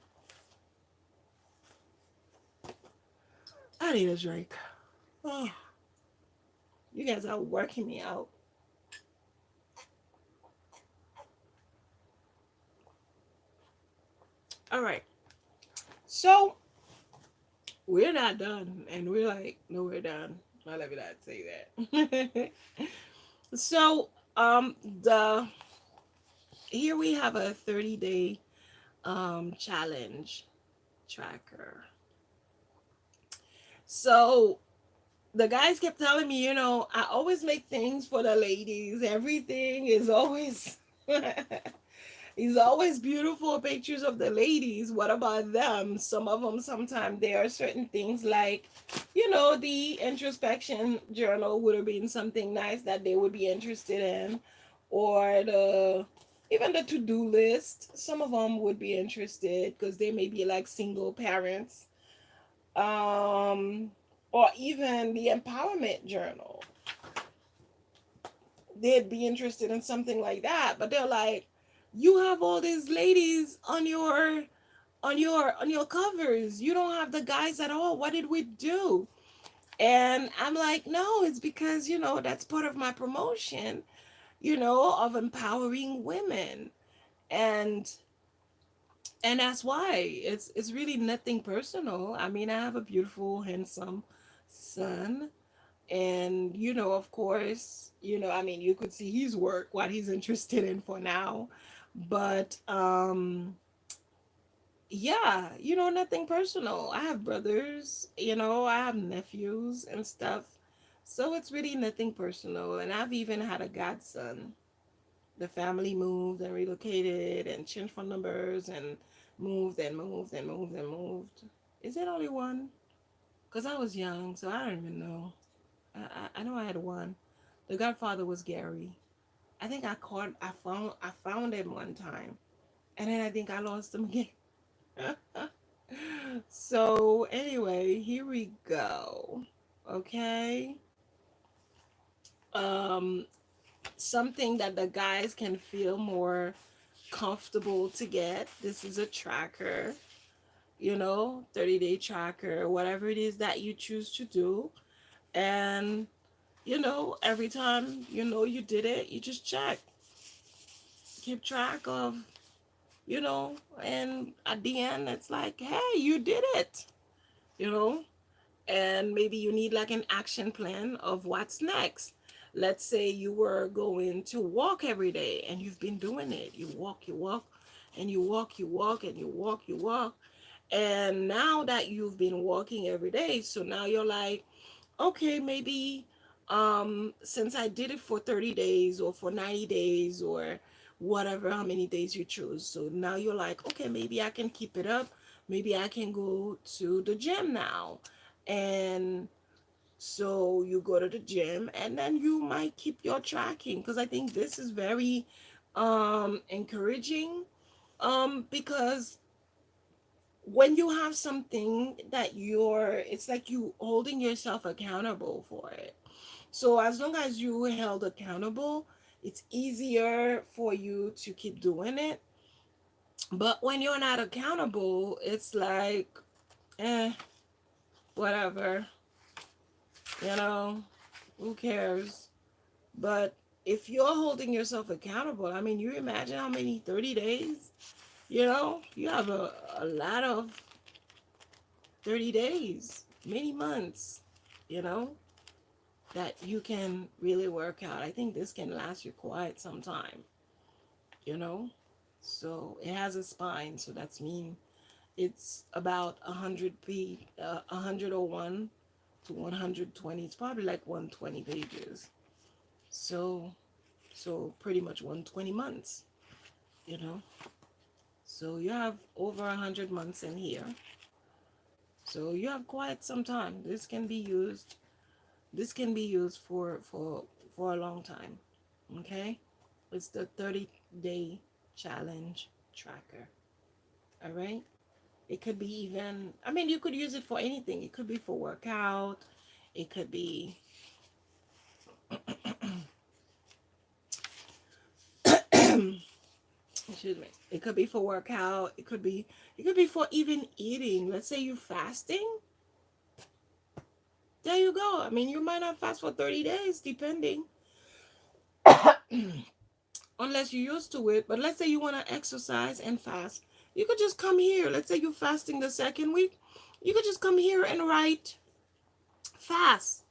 I need a drink. Oh, you guys are working me out. All right. So, we're not done. And we're like, no, we're done. Well, let me not say that. So, the here we have a 30-day challenge tracker. So the guys kept telling me, I always make things for the ladies. Everything is always He's always beautiful pictures of the ladies. What about them? Some of them, sometimes there are certain things like, the introspection journal would have been something nice that they would be interested in, or even the to-do list. Some of them would be interested because they may be like single parents, um, or even the empowerment journal. They'd be interested in something like that, but they're like, you have all these ladies on your covers. You don't have the guys at all. What did we do? And I'm like, no, it's because, that's part of my promotion, of empowering women. And that's why it's really nothing personal. I mean, I have a beautiful, handsome son, and of course, I mean, you could see his work, what he's interested in for now. But yeah, nothing personal. I have brothers, I have nephews and stuff. So it's really nothing personal. And I've even had a godson. The family moved and relocated and changed phone numbers and moved and moved and moved and moved. Is it only one? Because I was young, so I don't even know. I know I had one. The godfather was Gary. I think I found him one time. And then I think I lost him again. So anyway, here we go. Okay. Um Something that the guys can feel more comfortable to get. This is a tracker, 30-day tracker, whatever it is that you choose to do. And every time you did it, you just check. Keep track of, and at the end it's like, hey, you did it, you know and maybe you need like an action plan of what's next. Let's say you were going to walk every day and you've been doing it. You walk, and you walk, and you walk, and now that you've been walking every day, so now you're like, okay, maybe since I did it for 30 days or for 90 days or whatever, how many days you choose. So now you're like, okay, maybe I can keep it up. Maybe I can go to the gym now. And so you go to the gym and then you might keep your tracking, because I think this is very encouraging, because when you have something that it's like you holding yourself accountable for it. So as long as you held accountable, it's easier for you to keep doing it. But when you're not accountable, it's like, eh, whatever, you know, who cares? But if you're holding yourself accountable, I mean, you imagine how many 30 days, you have a lot of 30 days, many months, you know, that you can really work out. I think this can last you quite some time, you know. So it has a spine. So that's mean it's about 101 to 120. It's probably like 120 pages. So pretty much 120 months, you know. So you have over 100 months in here. So you have quite some time. This can be used for a long time. Okay? It's the 30-day challenge tracker. All right? It could be even, I mean, you could use it for anything. It could be for workout. It could be excuse me. It could be for workout. It could be for even eating. Let's say you're fasting. There you go. I mean, you might not fast for 30 days depending unless you're used to it. But let's say you want to exercise and fast. You could just come here. Let's say you're fasting the second week. You could just come here and write fast.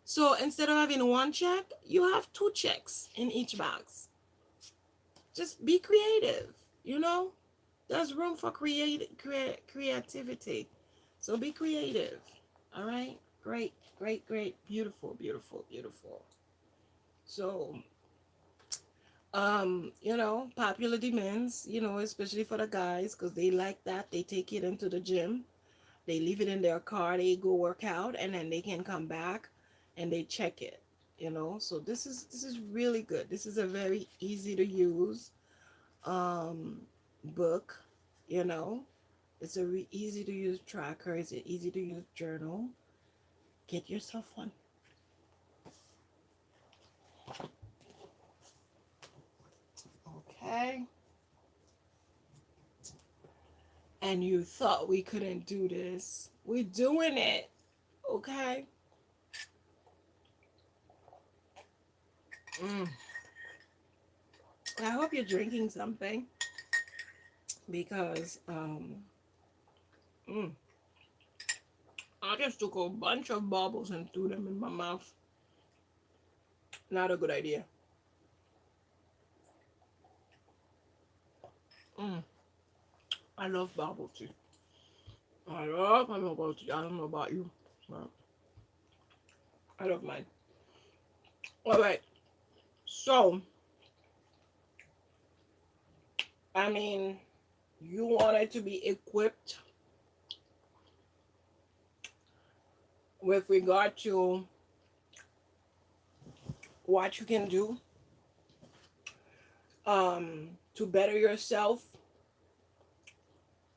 So instead of having one check, you have two checks in each box. Just be creative, you know? There's room for creativity. So be creative. All right? Great, great, great. Beautiful, beautiful, beautiful. So, popular demands, especially for the guys, because they like that. They take it into the gym. They leave it in their car. They go work out, and then they can come back and they check it. So this is really good. This is a very easy to use book. You know, it's a easy to use tracker. It's an easy to use journal. Get yourself one. Okay. And you thought we couldn't do this. We're doing it. Okay. Mm. I hope you're drinking something because mm, I just took a bunch of bubbles and threw them in my mouth. Not a good idea. Mm. I love bubble tea. I love my bubble tea. I don't know about you, but I love mine. All right. So, I mean, you wanted to be equipped with regard to what you can do to better yourself.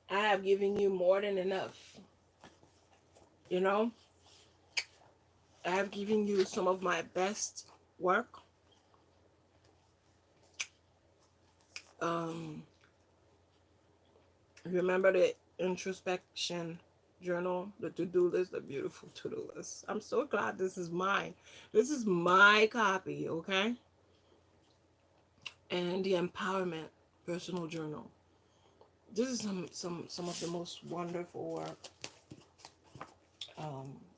I have given you more than enough. You know, I have given you some of my best work. Um, Remember the introspection journal, the to-do list, the beautiful to-do list. I'm so glad this is mine. This is my copy, okay? And the empowerment personal journal. This is some of the most wonderful work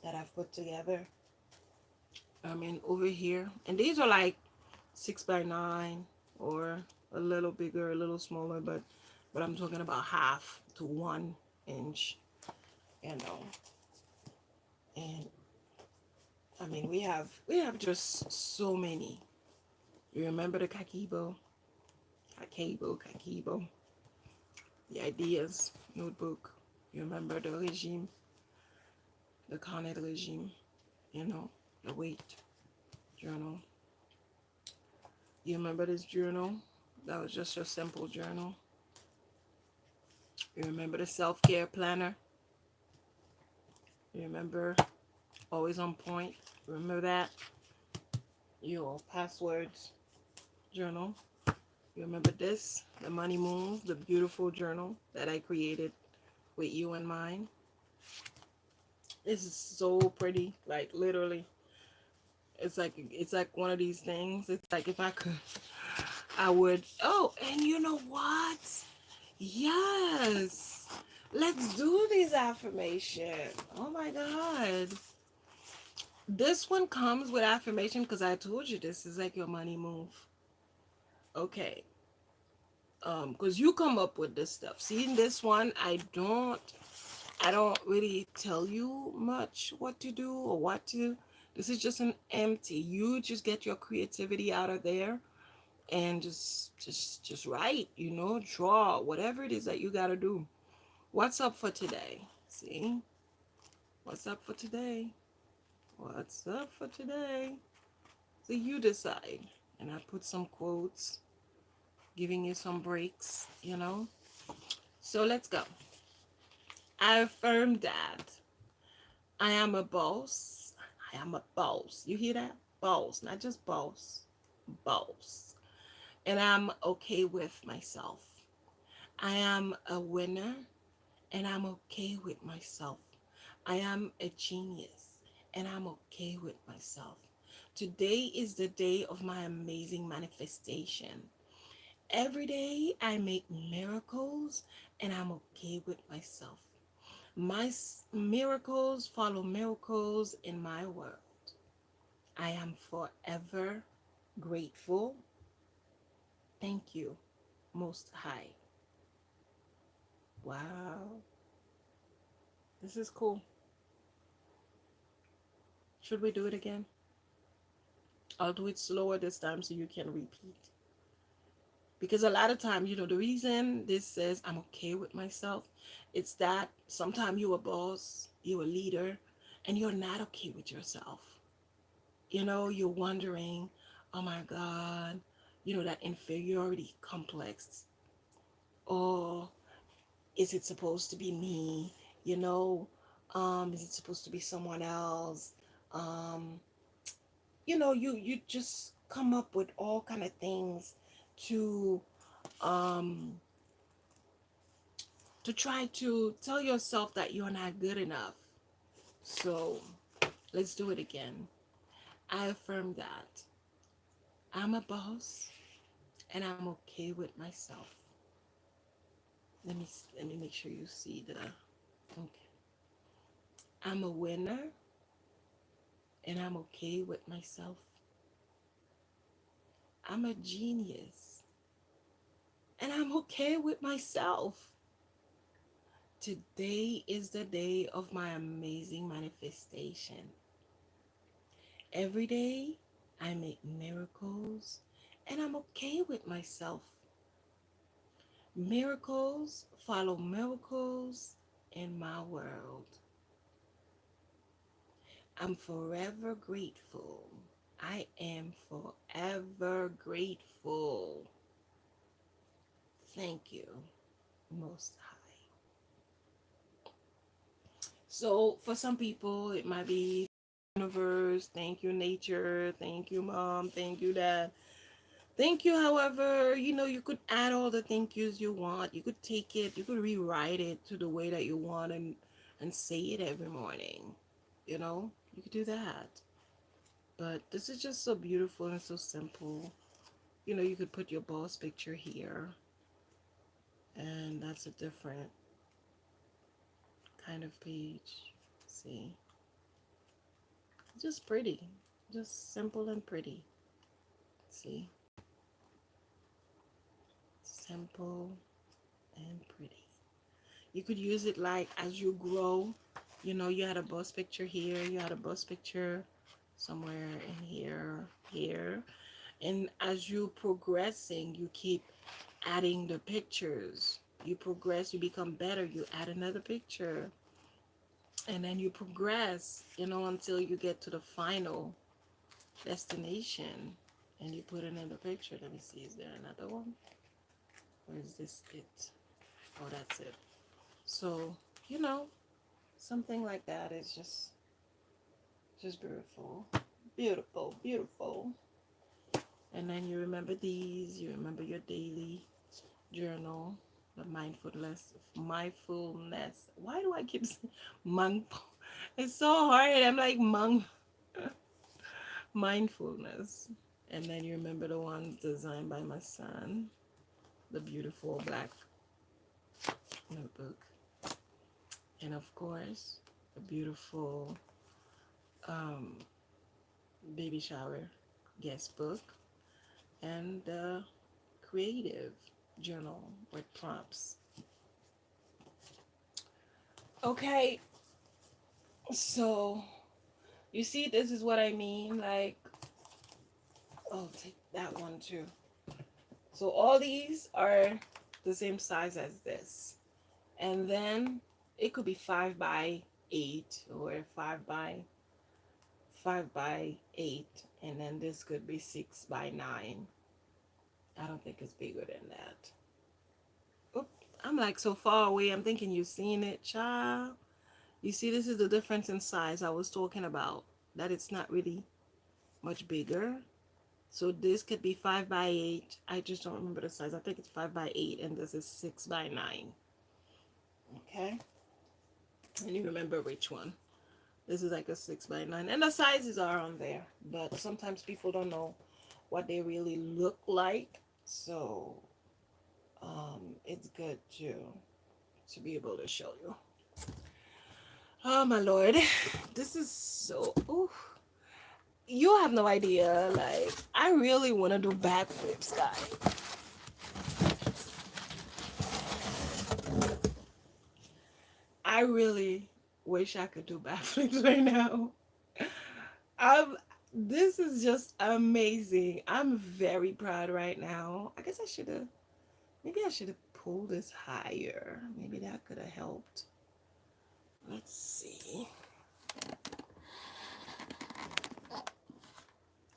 that I've put together. I mean, over here, and these are like 6 by 9 or a little bigger, a little smaller, but I'm talking about half to 1 inch, you know. And I mean, we have just so many. You remember the Kakebo, the ideas notebook. You remember the regime, the carnet regime, the weight journal. You remember this journal? That was just a simple journal. You remember the self-care planner? You remember always on point? Remember that? Your passwords journal. You remember this? The money move, the beautiful journal that I created with you in mind. This is so pretty. Like literally. It's like one of these things. It's like if I could I would. Oh, and you know what? Yes. Let's do these affirmation. Oh my god. This one comes with affirmation because I told you this is like your money move. Okay. because you come up with this stuff. See, in this one, I don't really tell you much what to do or what to. This is just an empty. You just get your creativity out of there and just write, draw, whatever it is that you got to do. What's up for today? See? What's up for today? What's up for today? So you decide. And I put some quotes, giving you some breaks. So let's go. I affirm that I am a boss. I am a boss. You hear that? Boss, not just boss. Boss. And I'm okay with myself. I am a winner and I'm okay with myself. I am a genius and I'm okay with myself. Today is the day of my amazing manifestation. Every day I make miracles and I'm okay with myself. My miracles follow miracles in my world. I am forever grateful. Thank you, Most High. Wow, this is cool. Should we do it again? I'll do it slower this time so you can repeat. Because a lot of times, the reason this says I'm okay with myself, it's that sometimes you're a boss, you're a leader, and you're not okay with yourself. You're wondering, oh my God, that inferiority complex. Or is it supposed to be me? You know, is it supposed to be someone else? Um, you just come up with all kind of things to um to try to tell yourself that you're not good enough. So let's do it again. I affirm that I'm a boss and I'm okay with myself. Let me make sure you see the okay. I'm a winner and I'm okay with myself. I'm a genius and I'm okay with myself. Today is the day of my amazing manifestation. Every day I make miracles and I'm okay with myself. Miracles follow miracles in my world. I'm forever grateful. I am forever grateful. Thank you, Most High. So, for some people, it might be universe, thank you, nature, thank you, mom, thank you, dad. Thank you, however, you could add all the thank yous you want. You could take it, you could rewrite it to the way that you want and say it every morning. You could do that. But this is just so beautiful and so simple. You could put your boss picture here, and that's a different kind of page. See? Just pretty. Just simple and pretty. See? Simple and pretty. You could use it like as you grow. You had a bus picture here, you had a bus picture somewhere in here. And as you progressing, you keep adding the pictures. You progress, you become better, you add another picture. And then you progress, until you get to the final destination. And you put another picture. Let me see, is there another one? Or is this it? Oh, that's it. So, you know, something like that is just beautiful. Beautiful, beautiful. And then you remember these, you remember your daily journal, the mindfulness. Why do I keep saying mindful? It's so hard. I'm like mindfulness. And then you remember the ones designed by my son, the beautiful black notebook. And of course, a beautiful um, baby shower guest book and creative. journal with prompts. Okay, so you see, this is what I mean. Like, oh, take that one too. So all these are the same size as this. And then it could be 5 by 8 or 5 by 8. And then this could be 6 by 9. I don't think it's bigger than that. Oop, I'm like so far away. I'm thinking you've seen it, child. You see, this is the difference in size I was talking about. That it's not really much bigger. So this could be 5 by 8. I just don't remember the size. I think it's 5 by 8, and this is 6 by 9. Okay, and you remember which one? This is like a 6 by 9, and the sizes are on there. But sometimes people don't know what they really look like, so it's good to be able to show you. Oh my lord, this is so. Ooh. You have no idea. Like, I really want to do backflips, guys. I really wish I could do backflips right now. I'm. This is just amazing. I'm very proud right now. I guess I should have. Maybe I should have pulled this higher. Maybe that could have helped. Let's see.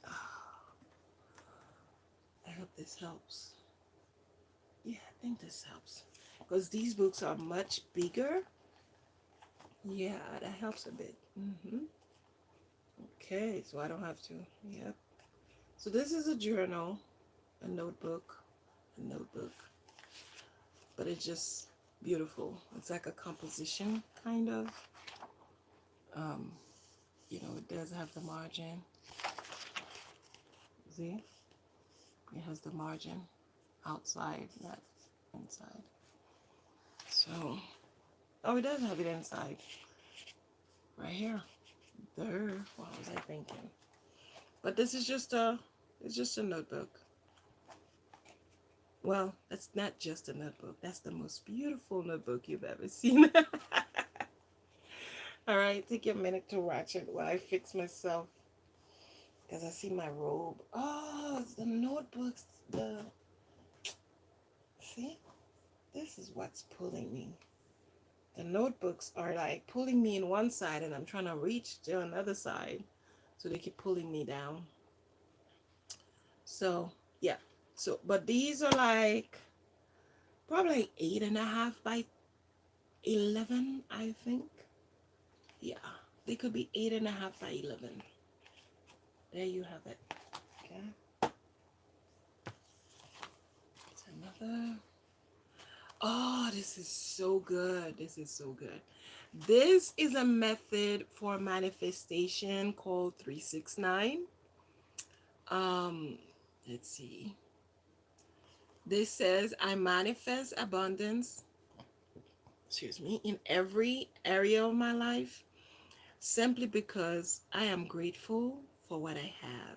I hope this helps. Yeah, I think this helps. Because these books are much bigger. Yeah, that helps a bit. Okay, so I don't have to. Yep. So this is a journal, a notebook, but it's just beautiful. It's like a composition, kind of. Um, it does have the margin. See? It has the margin outside, not inside. So, oh, it does have it inside. Right here. There. What was I thinking? But this is it's just a notebook. Well, that's not just a notebook. That's the most beautiful notebook you've ever seen. All right, take a minute to watch it while I fix myself. Because I see my robe. Oh, it's the notebooks. See? This is what's pulling me. The notebooks are like pulling me in one side, and I'm trying to reach to another side. So they keep pulling me down. So, yeah. So, but these are like probably 8.5 by 11, I think. Yeah, they could be 8.5 by 11. There you have it. Okay. It's another. Oh, this is so good. This is so good. This is a method for manifestation called 369. Um, let's see. This says, I manifest abundance, in every area of my life simply because I am grateful for what I have.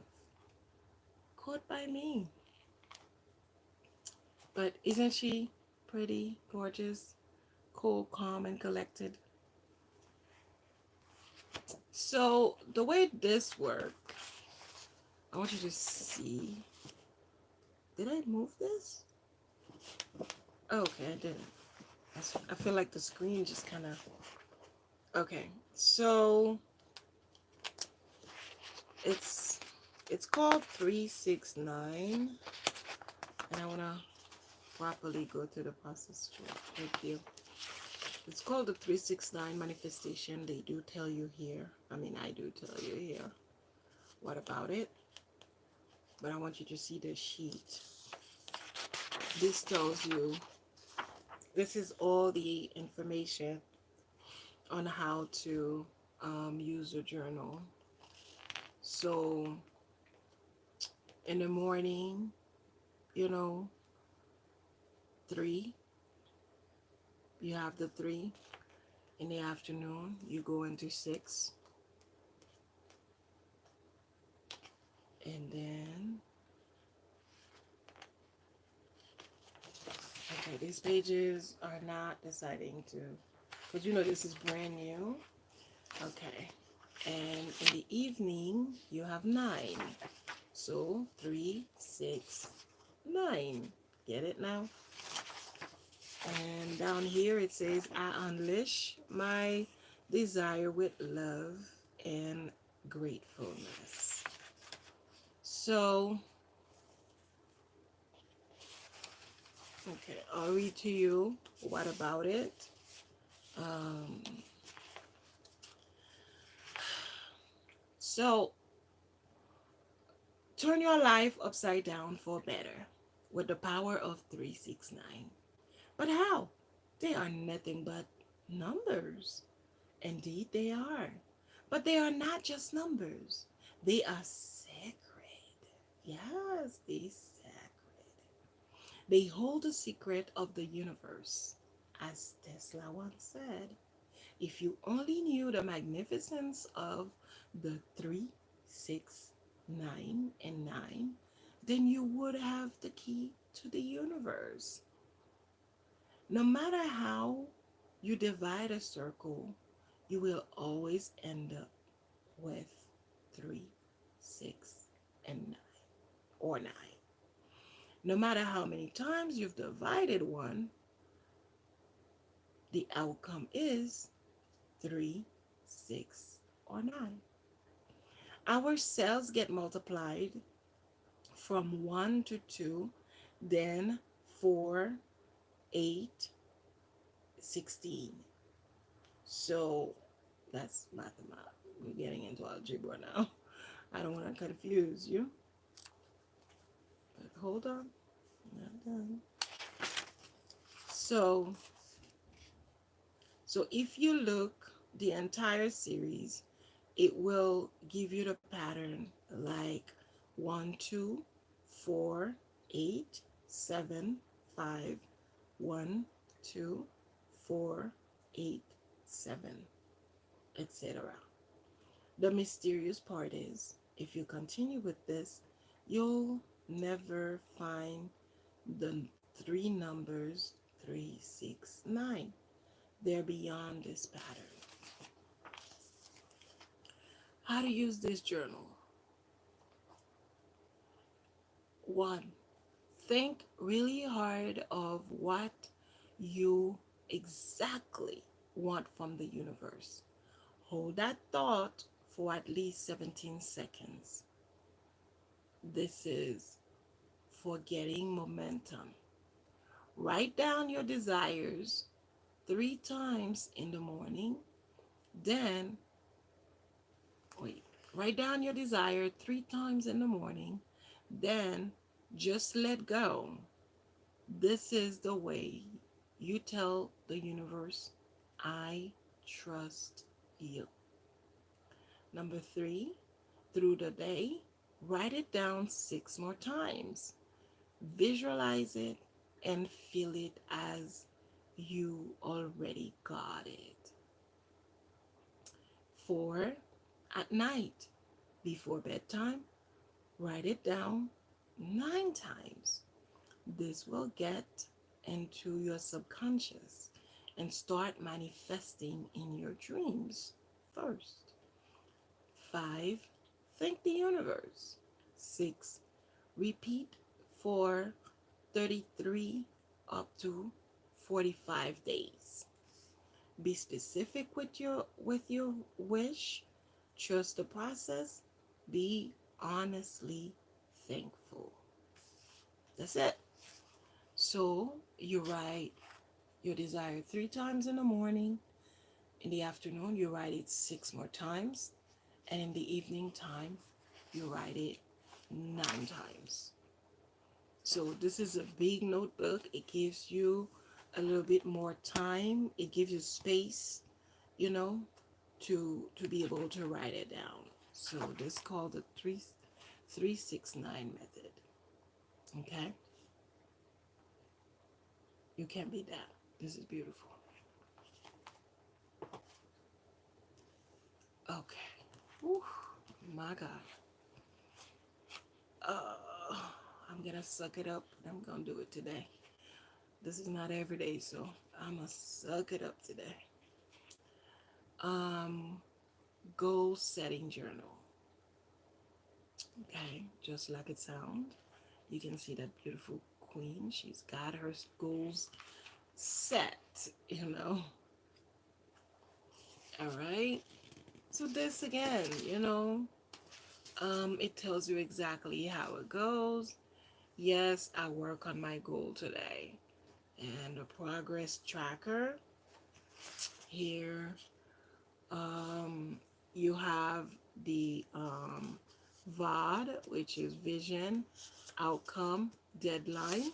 Quote by me. But isn't she pretty, gorgeous, cool, calm, and collected? So the way this works, I want you to see. Did I move this? Oh, okay, I didn't. I feel like the screen just kind of. Okay, so it's called 369, and I want to properly go through the process with you. It's called the 369 manifestation. They do tell you here. I mean, I do tell you here. What about it? But I want you to see the sheet. This tells you, this is all the information on how to use a journal. So in the morning, 3, you have the 3. In the afternoon, you go into 6. And then Okay, these pages are not deciding to, because you know this is brand new. Okay, and in the evening you have 9. So 3, 6, 9. Get it now? And down here it says, I unleash my desire with love and gratefulness. So, okay, I'll read to you. What about it? Um, so, turn your life upside down for better with the power of 369. But how? They are nothing but numbers. Indeed, they are. But they are not just numbers, they are sacred. Yes, they sacred. They hold the secret of the universe. As Tesla once said, if you only knew the magnificence of the 3, 6, 9, and 9, then you would have the key to the universe. No matter how you divide a circle, you will always end up with 3, 6, and 9, or 9. No matter how many times you've divided one, the outcome is 3, 6, or 9. Our cells get multiplied from 1 to 2, then 4, 8, 16. So that's mathematics. We're getting into algebra now. I don't want to confuse you, but hold on. Not done. So, so if you look the entire series, it will give you the pattern like 1, 2, 4, 8, 7, 5, 1, 2, 4, 8, 7, etc. The mysterious part is, if you continue with this, you'll never find the three numbers 3, 6, 9. They're beyond this pattern. How to use this journal. 1. Think really hard of what you exactly want from the universe. Hold that thought for at least 17 seconds. This is for getting momentum. Write down your desires 3 times in the morning. Then, wait, write down your desire 3 times in the morning. Then, just let go. This is the way you tell the universe, I trust you. Number 3, through the day, write it down 6 more times. Visualize it and feel it as you already got it. 4, at night, before bedtime, write it down 9 times. This will get into your subconscious and start manifesting in your dreams first. 5, thank the universe. 6, repeat for 33 up to 45 days. Be specific with your wish. Trust the process. Be honestly thankful. That's it. So you write your desire 3 times in the morning. In the afternoon, you write it 6 more times. And in the evening time, you write it 9 times. So this is a big notebook. It gives you a little bit more time. It gives you space, you know, to be able to write it down. So this is called the 369 method. Okay? You can't beat that. This is beautiful. Okay. Whew, my God. Uh, I'm gonna suck it up, but I'm gonna do it today. This is not every day, so I'm gonna suck it up today. Um, Goal setting journal. Okay, just like it sounds. You can see that beautiful queen. She's got her goals set, you know. All right. So this again, it tells you exactly how it goes. Yes, I work on my goal today. And the progress tracker here, um, you have the VOD, which is vision, outcome, deadline.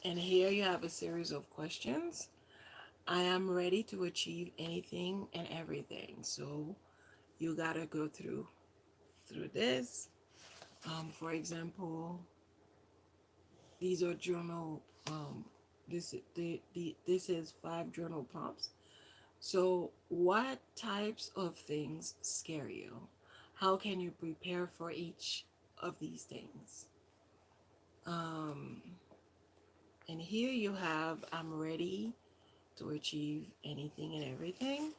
And here you have a series of questions. I am ready to achieve anything and everything. So you gotta go through this. For example, these are journal. This is 5 journal prompts. So, what types of things scare you? How can you prepare for each of these things? Um, and here you have I'm ready to achieve anything and everything.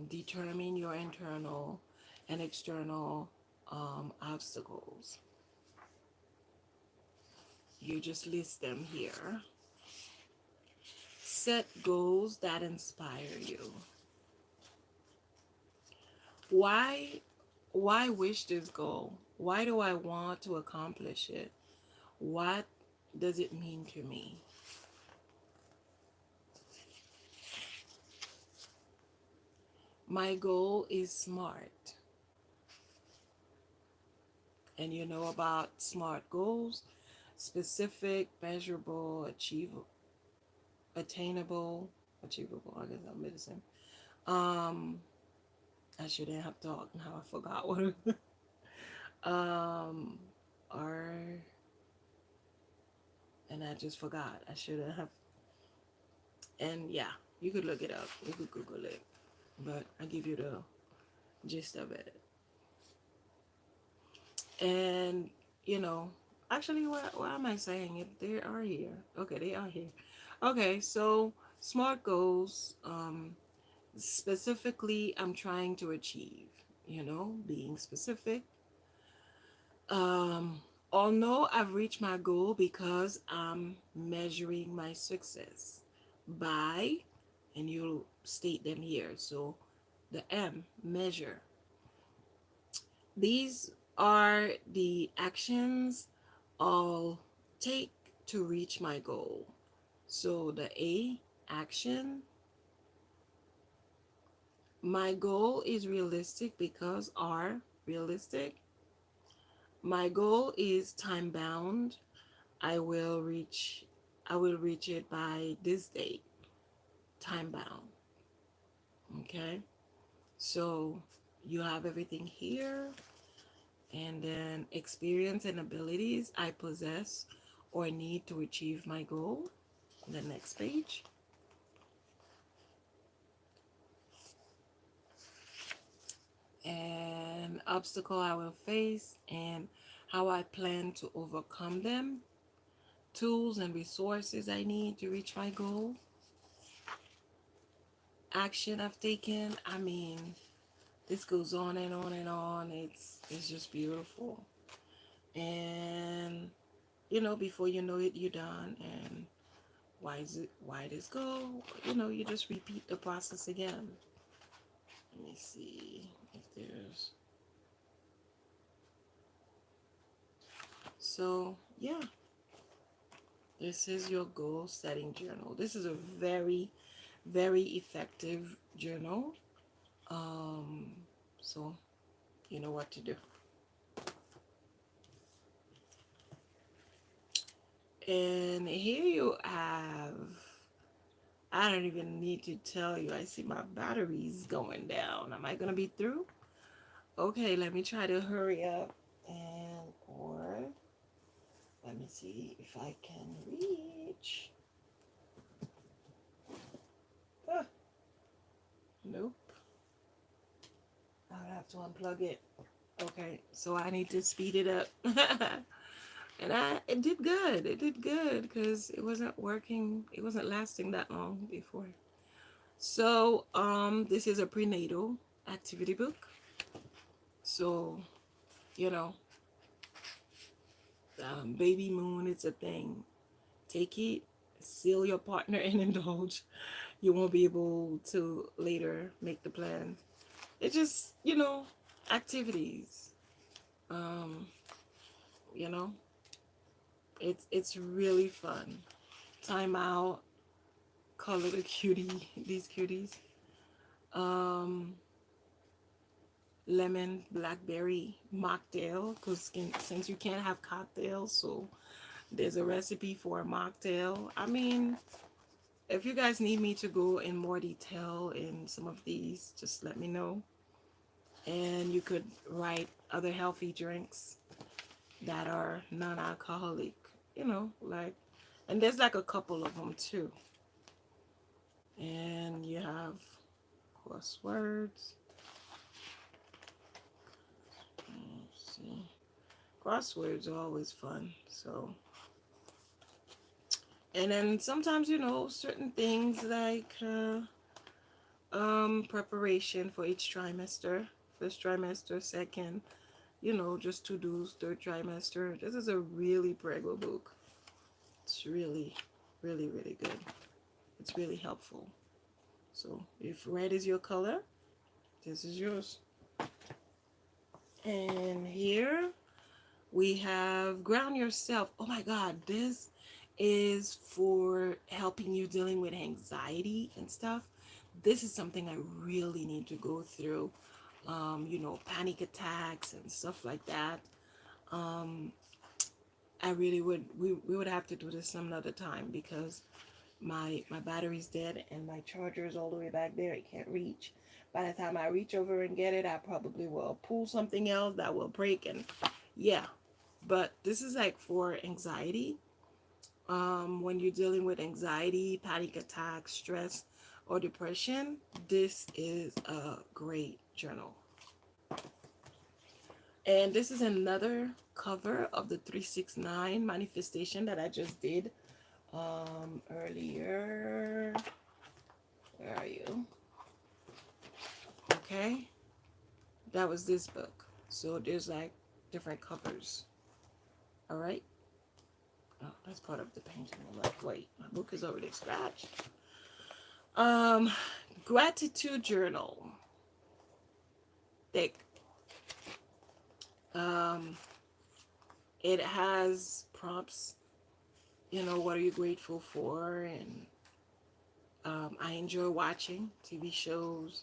Determine your internal and external obstacles. You just list them here. Set goals that inspire you. Why why wish this goal? Why do I want to accomplish it? What does it mean to me? My goal is SMART. And you know about SMART goals: specific, measurable, attainable. I guess I'm missing. Um, I shouldn't have talked. Now I forgot what. um, are and I just forgot. I shouldn't have. And yeah, you could look it up. You could Google it. But I give you the gist of it. And you know, actually, why am I saying it? They are here. Okay, they are here. Okay, so SMART goals. Specifically, I'm trying to achieve. Being specific. Um, Although I've reached my goal because I'm measuring my success by, and you'll state them here. So the M, measure. These are the actions I'll take to reach my goal. So the A, action. My goal is realistic because R, realistic. My goal is time bound. I will reach I will reach it by this date, time bound. Okay? So you have everything here, and then experience and abilities I possess or need to achieve my goal. The next page. And obstacle I will face and how I plan to overcome them. Tools and resources I need to reach my goal. Action I've taken. I mean, this goes on and on and on. It's just beautiful. And before you know it, you're done. And why this go? You just repeat the process again. Let me see if there's so yeah. This is your goal setting journal. This is a very, very effective journal. Um, so you know what to do. And here you have, I don't even need to tell you, I see my batteries going down. Am I going to be through? Okay, let me try to hurry up. Or let me see if I can reach. Ah, nope. I'll have to unplug it. Okay, so I need to speed it up. And it did good. It did good because it wasn't working. It wasn't lasting that long before. So this is a prenatal activity book. So you know, baby moon, it's a thing. Take it, seal your partner, and indulge. You won't be able to later make the plan. It's just, activities. Um, you know, it's really fun. Time out, color the cutie, these cuties. Um, Lemon blackberry mocktail, because since you can't have cocktails, so there's a recipe for a mocktail. I mean, if you guys need me to go in more detail in some of these, just let me know. And you could write other healthy drinks that are non-alcoholic, like, and there's like a couple of them too. And you have crosswords. Let's see. Crosswords are always fun. So, and then sometimes, certain things like preparation for each trimester. First trimester, second, just to do third trimester. This is a really prego book. It's really, really, really good. It's really helpful. So if red is your color, this is yours. And here we have ground yourself. Oh my God, this is for helping you dealing with anxiety and stuff. This is something I really need to go through. Panic attacks and stuff like that. Um, I really would. We would have to do this some other time because my battery's dead and my charger is all the way back there. It can't reach. By the time I reach over and get it, I probably will pull something else that will break. And yeah, but this is like for anxiety. When you're dealing with anxiety, panic attacks, stress, or depression, this is a great journal. And this is another cover of the 369 manifestation that I just did earlier. Where are you? Okay, that was this book. So there's like different covers. All right. Oh, that's part of the painting. I'm like, wait, my book is already scratched. Um, Gratitude journal. Thick. Um, it has prompts. What are you grateful for? And I enjoy watching TV shows.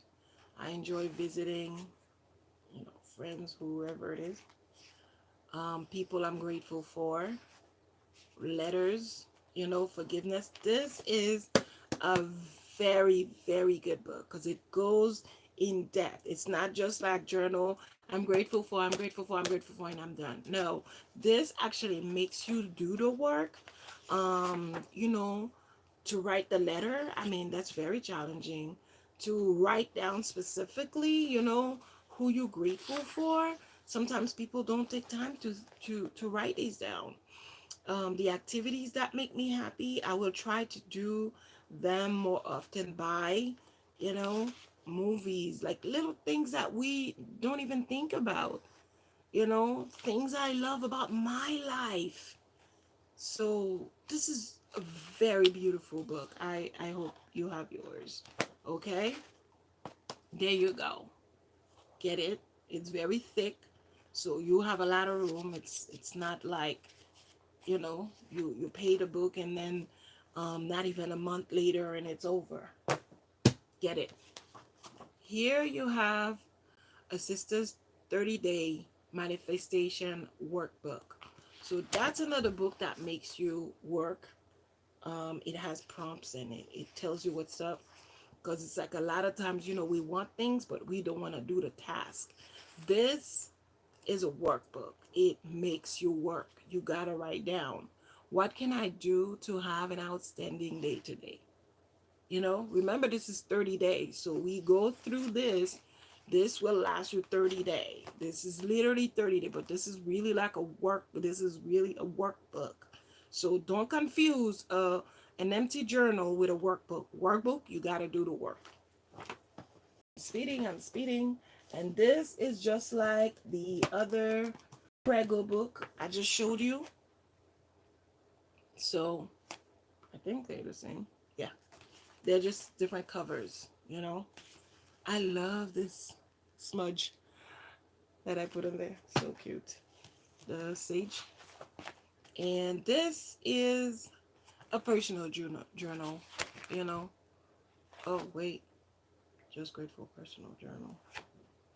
I enjoy visiting, friends, whoever it is. People I'm grateful for. Letters, forgiveness. This is a very, very good book because it goes in depth. It's not just like journal. I'm grateful for, I'm grateful for, I'm grateful for, and I'm done. No, this actually makes you do the work. You know, to write the letter. I mean, that's very challenging. To write down specifically, who you're grateful for. Sometimes people don't take time to write these down. The activities that make me happy, I will try to do them more often by, you know, movies, like little things that we don't even think about, things I love about my life. So this is a very beautiful book. I hope you have yours. Okay? There you go. Get it? It's very thick. So you have a lot of room. It's not like, you pay the book and then not even a month later and it's over. Get it? Here you have a sister's 30-day manifestation workbook. So that's another book that makes you work. It has prompts in it. It tells you what's up. Because it's like a lot of times, we want things, but we don't want to do the task. This is a workbook. It makes you work. You got to write down, what can I do to have an outstanding day today? Remember this is 30 days. So we go through this This will last you 30 days. This is literally 30 days, but this is really like a this is really a workbook. So don't confuse an empty journal with a workbook. Workbook, you got to do the work. I'm speeding. And this is just like the other Prego book I just showed you. So I think they're the same. Yeah, they're just different covers, you know. I love this smudge that I put in there. So cute. The sage. And this is a personal journal, you know. Oh, wait. Just grateful personal journal.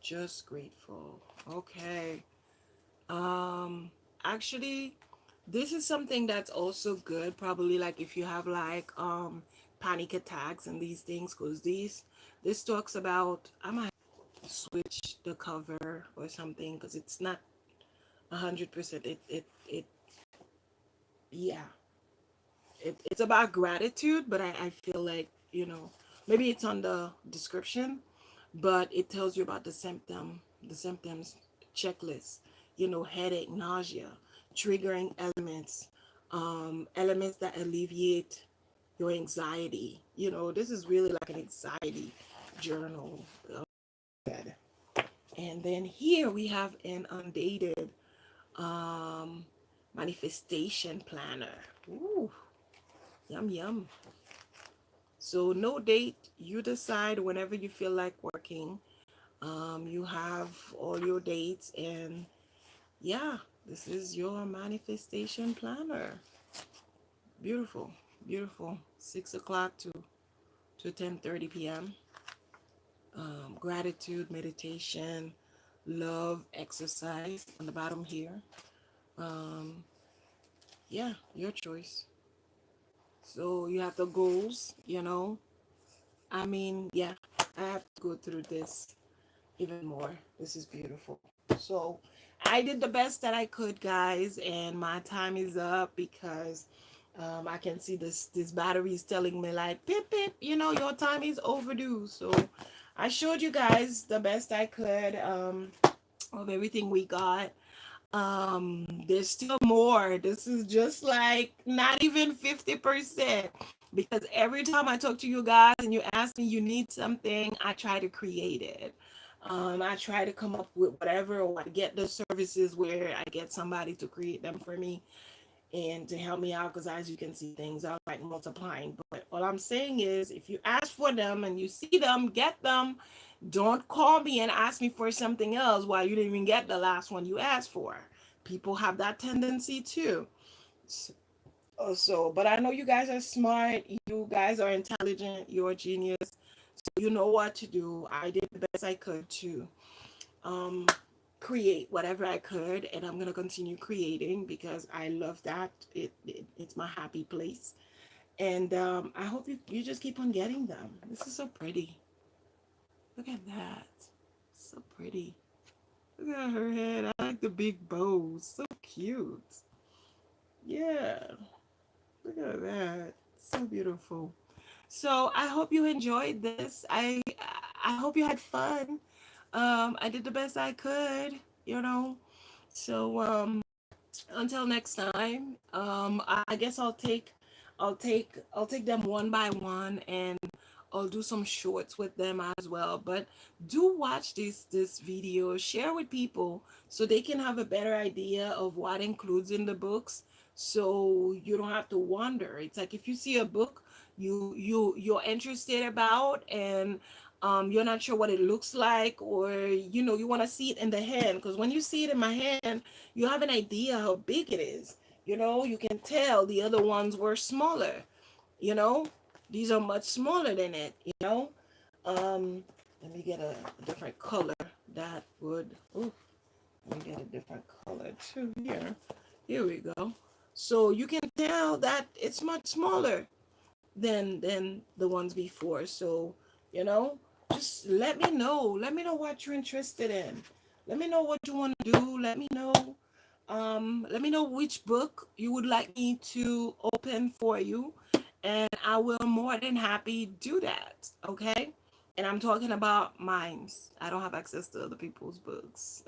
Just grateful. Okay. Um, actually, this is something that's also good. Probably like if you have like panic attacks and these things, because this talks about, I might switch the cover or something because it's not 100%. It yeah. It's about gratitude, but I feel like, you know, maybe it's on the description, but it tells you about the symptoms checklist, you know, headache, nausea, triggering elements, elements that alleviate your anxiety. You know, this is really like an anxiety journal. And then here we have an undated um manifestation planner. Ooh, yum yum. So no date, you decide whenever you feel like working. You have all your dates, and yeah, this is your manifestation planner. Beautiful, beautiful. 6 o'clock to 10:30 p.m. Gratitude, meditation, love, exercise on the bottom here. Um, yeah, your choice. So you have the goals, you know. I mean, yeah, I have to go through this even more. This is beautiful. So I did the best that I could, guys, and my time is up because I can see this battery is telling me like pip pip, you know, your time is overdue. So I showed you guys the best I could of everything we got. There's still more. This is just like not even 50%, because every time I talk to you guys and you ask me you need something, I try to create it. I try to come up with whatever, or I get the services where I get somebody to create them for me and to help me out, because as you can see, things are like multiplying. But all I'm saying is, if you ask for them and you see them, get them. Don't call me and ask me for something else while you didn't even get the last one you asked for. People have that tendency too. So, but I know you guys are smart, you guys are intelligent, you're a genius, so you know what to do. I did the best I could to um create whatever I could, and I'm gonna continue creating because I love that. It's my happy place. And I hope you just keep on getting them. This is so pretty. Look at that. So pretty. Look at her head. I like the big bows. So cute. Yeah. Look at that. So beautiful. So I hope you enjoyed this. I hope you had fun. I did the best I could, you know. So until next time, I guess I'll take them one by one, and I'll do some shorts with them as well. But do watch this video, share with people so they can have a better idea of what includes in the books, so you don't have to wonder. It's like if you see a book you're interested about, and you're not sure what it looks like, or you know, you want to see it in the hand, because when you see it in my hand, you have an idea how big it is. You know, you can tell the other ones were smaller, you know. These are much smaller than it, you know. um Let me get a different color that would, ooh, let me get a different color too. Here we go. So you can tell that it's much smaller than the ones before. So, you know, just let me know what you're interested in. Let me know what you want to do. Let me know which book you would like me to open for you, and I will more than happy do that. Okay. And I'm talking about mines. I don't have access to other people's books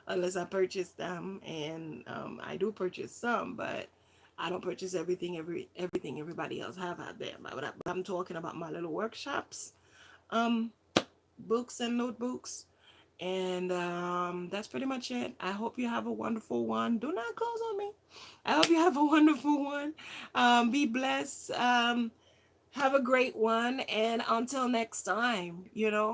unless I purchase them, and I do purchase some, but I don't purchase everything everybody else have out there. But I'm talking about my little workshops, um, books and notebooks, and that's pretty much it. I hope you have a wonderful one. Do not close on me. I hope you have a wonderful one. Be blessed. Have a great one. And until next time,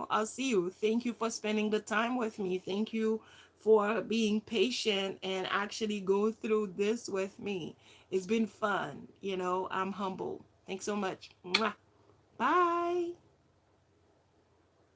I'll see you. Thank you for spending the time with me. Thank you for being patient and actually go through this with me. It's been fun. I'm humble. Thanks so much. Mwah. Bye.